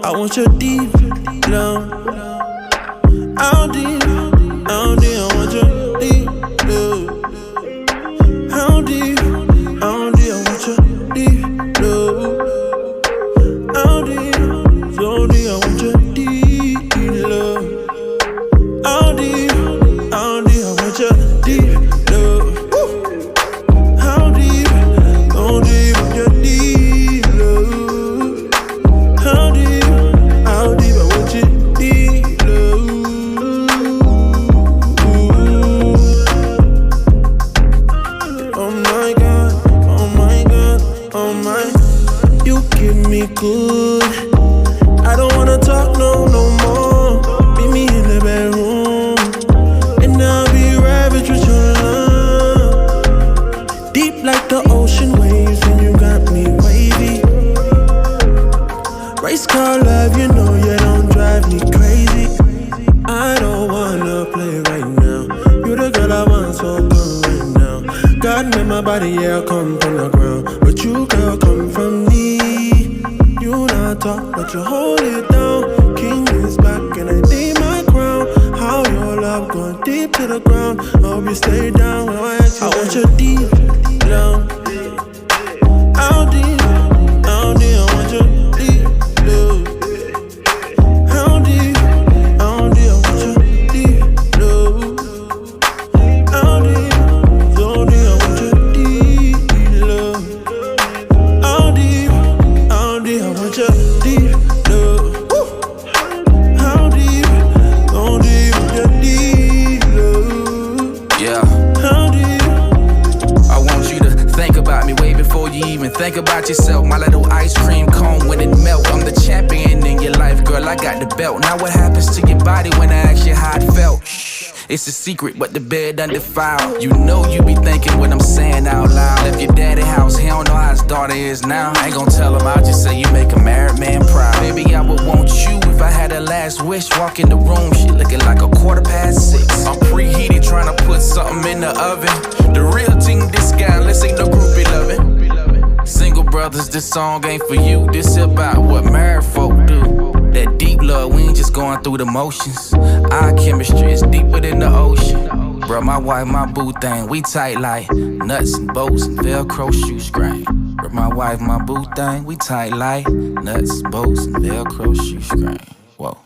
I want your deep love. How deep, I want your deep love. How deep, I want your deep love. How deep, so deep, I want your deep love. How deep, I want your deep love. How deep, so deep, I want your deep love. How deep, I want your deep love. Oh my God, oh my God, oh my. You give me good. I don't wanna talk no more. Meet me in the bedroom, and I'll be ravaged make my body, yeah, come from the ground. But you, girl, come from me. You not talk, but you hold it down. King is back and I need my crown. How your love going deep to the ground. I hope you stay down when I ask you. I want you deep down. How deep, how deep, I want you deep down. How deep, how deep, I want you deep down. How deep, so deep, I want you deep down. How deep, I want you deep down. How deep, so deep, I want you deep down. Yeah. How deep? I want you to think about me way before you even think about yourself. My little ice cream cone when it melt. I'm the champion in your life, girl. I got the belt. Now what happens to your body when I ask you how it felt? It's a secret, but the bed undefiled. You know you be thinking what I'm saying out loud. Left your daddy house, he don't know how his daughter is now. I ain't gon' tell him, I'll just say you make a married man proud. Baby, I would want you if I had a last wish. Walk in the room, she looking like 6:15. I'm preheated, trying to put something in the oven. The real thing, this guy, let's ain't no groupie loving. Single brothers, this song ain't for you. This about what married folk do. That deep love, we ain't just going through the motions. Our chemistry is deeper than the ocean. Bro, my wife, my boo thing, we tight like nuts and bolts and Velcro shoestring. Bro, my wife, my boo thing, we tight like nuts, bolts, and Velcro shoestring. Whoa.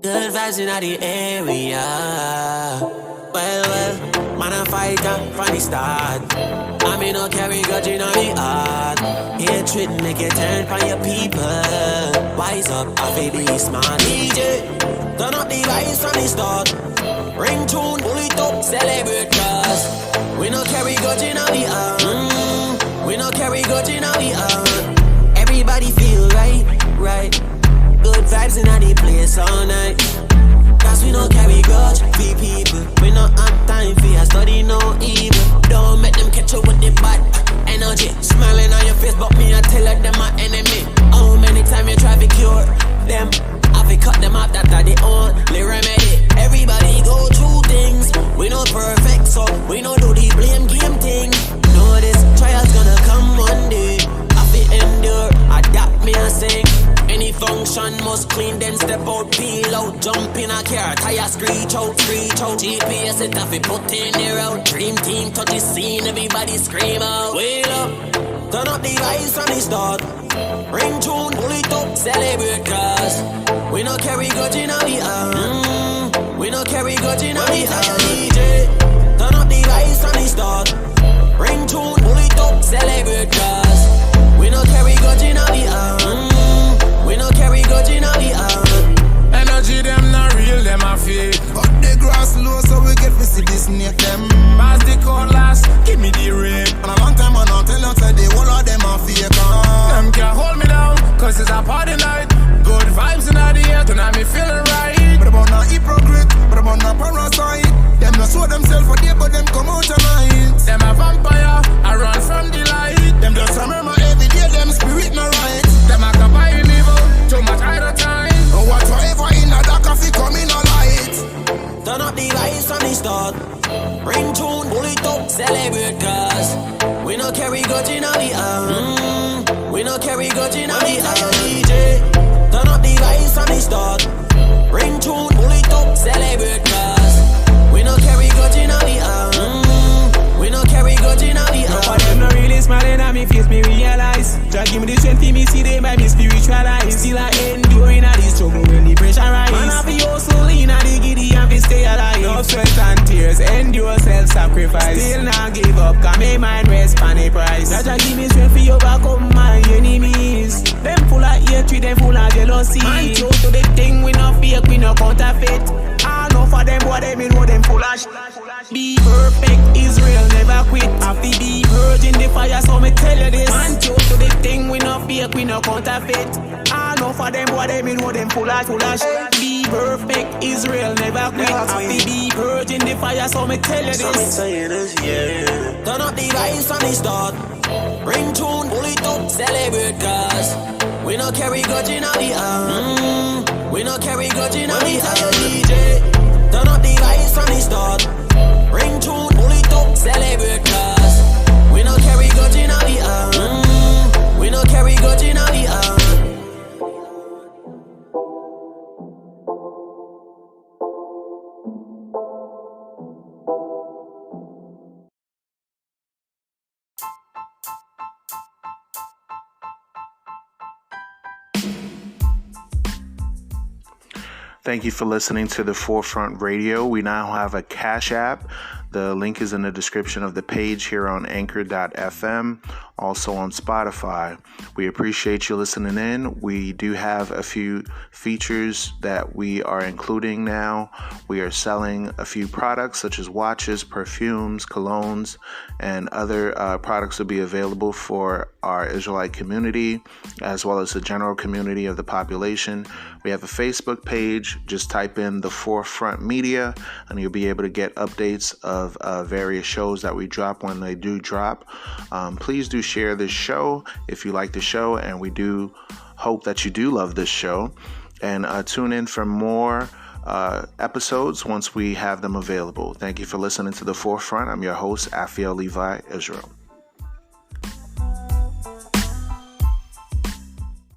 Good vibes in the area. Well, man a fighter from the start. I mean no carry grudge in the heart. Hatred make you turn from your people. Wise up, I feel be smart. DJ, turn up the vibes from the start. Ring tune, pull it up, celebrate cause we no carry grudge in the heart. We no carry grudge in the heart. Everybody feel right. right. Good vibes in the place all night. Cause we don't carry grudge for people. We not have time for your study, no evil. Don't make them catch up with the bad energy. Smiling on your face, but me I tell them my enemy. How many times you try to cure them? I fi cut them out, that are the only remedy. Everybody go through things. We not perfect, so we not do the blame game thing. Know this trial's gonna come one day. I fi endure, adapt me and sing. Any function must clean, then step out, peel out, jump in a car, tire screech out, GPS it have it put in the route. Dream team touch the scene, everybody scream out. Wheel up, turn up the lights from the start. Ring tune, pull it up, celebrate cause we no carry grudge in our heart. We no carry grudge in our heart. DJ, turn up the lights from the start. Ring tune, pull it up, celebrate cause we no carry grudge in our heart. We no carry grudge in our heart. Energy them not real, them a fake. But the grass low, so we get to see this snake them. Pass the cutlass, give me the rain. And a long time I don't tell you say the whole of them a fake. Them can't hold me down, cause it's a party night. Good vibes in the air, tonight me feeling right. But about not hypocrite, but about not parasite. Them not show themselves for day, but them come out tonight. Them a vampire, I run from the light. Them just remember every day, them spirit no right. Them a combine evil, too much idle time. Or whatsoever in the dark coffee come in a light. Turn up the lights from the start. Ring tune, pull it up, celebrate cause we no carry grudge in our heart. We no carry grudge in our heart. DJ, turn up the lights from the start. Ring tune, pull it up, celebrate cause we no carry grudge in our heart. We no carry grudge in our heart. No, them no really smiling at me face, me realize. Just give me the strength, me see them by me spiritualize. Still I enduring at this trouble when the pressure rise. Man, I be also lean at the giddy and be stay alive. No sweat and tears, endure self-sacrifice. Still not give up, cause my mind rest on a price. That just give me strength for overcome my enemies. Them full of hatred, them full of jealousy. Man, true to the thing, we no fake, we no counterfeit. I know for them, what they mean, what them full of be perfect, Israel never quit. Have to be purged in the fire, so me tell you this. Man, true to the thing, we no fake, we no counterfeit. I know for them, what they mean, what them full of be perfect, Israel never quit. Have to be purged in the fire, so me tell you this. Turn up the lights from the start. Ring tune, pull it up, celebrate cause we no carry grudge in our heart. We no carry grudge in our heart. DJ, turn up the lights from the start. Ring tune, pull it up, celebrate cause we no carry grudge in our heart. We no carry grudge in our heart. Thank you for listening to the Forefront Radio. We now have a Cash App. The link is in the description of the page here on Anchor.fm, also on Spotify. We appreciate you listening in. We do have a few features that we are including now. We are selling a few products such as watches, perfumes, colognes, and other products will be available for our Israelite community as well as the general community of the population. We have a Facebook page. Just type in the Forefront Media and you'll be able to get updates of various shows that we drop when they do drop. Please do share this show if you like the show, and we do hope that you do love this show. And tune in for more episodes once we have them available. Thank you for listening to The Forefront. I'm your host, Afiel Levi Israel.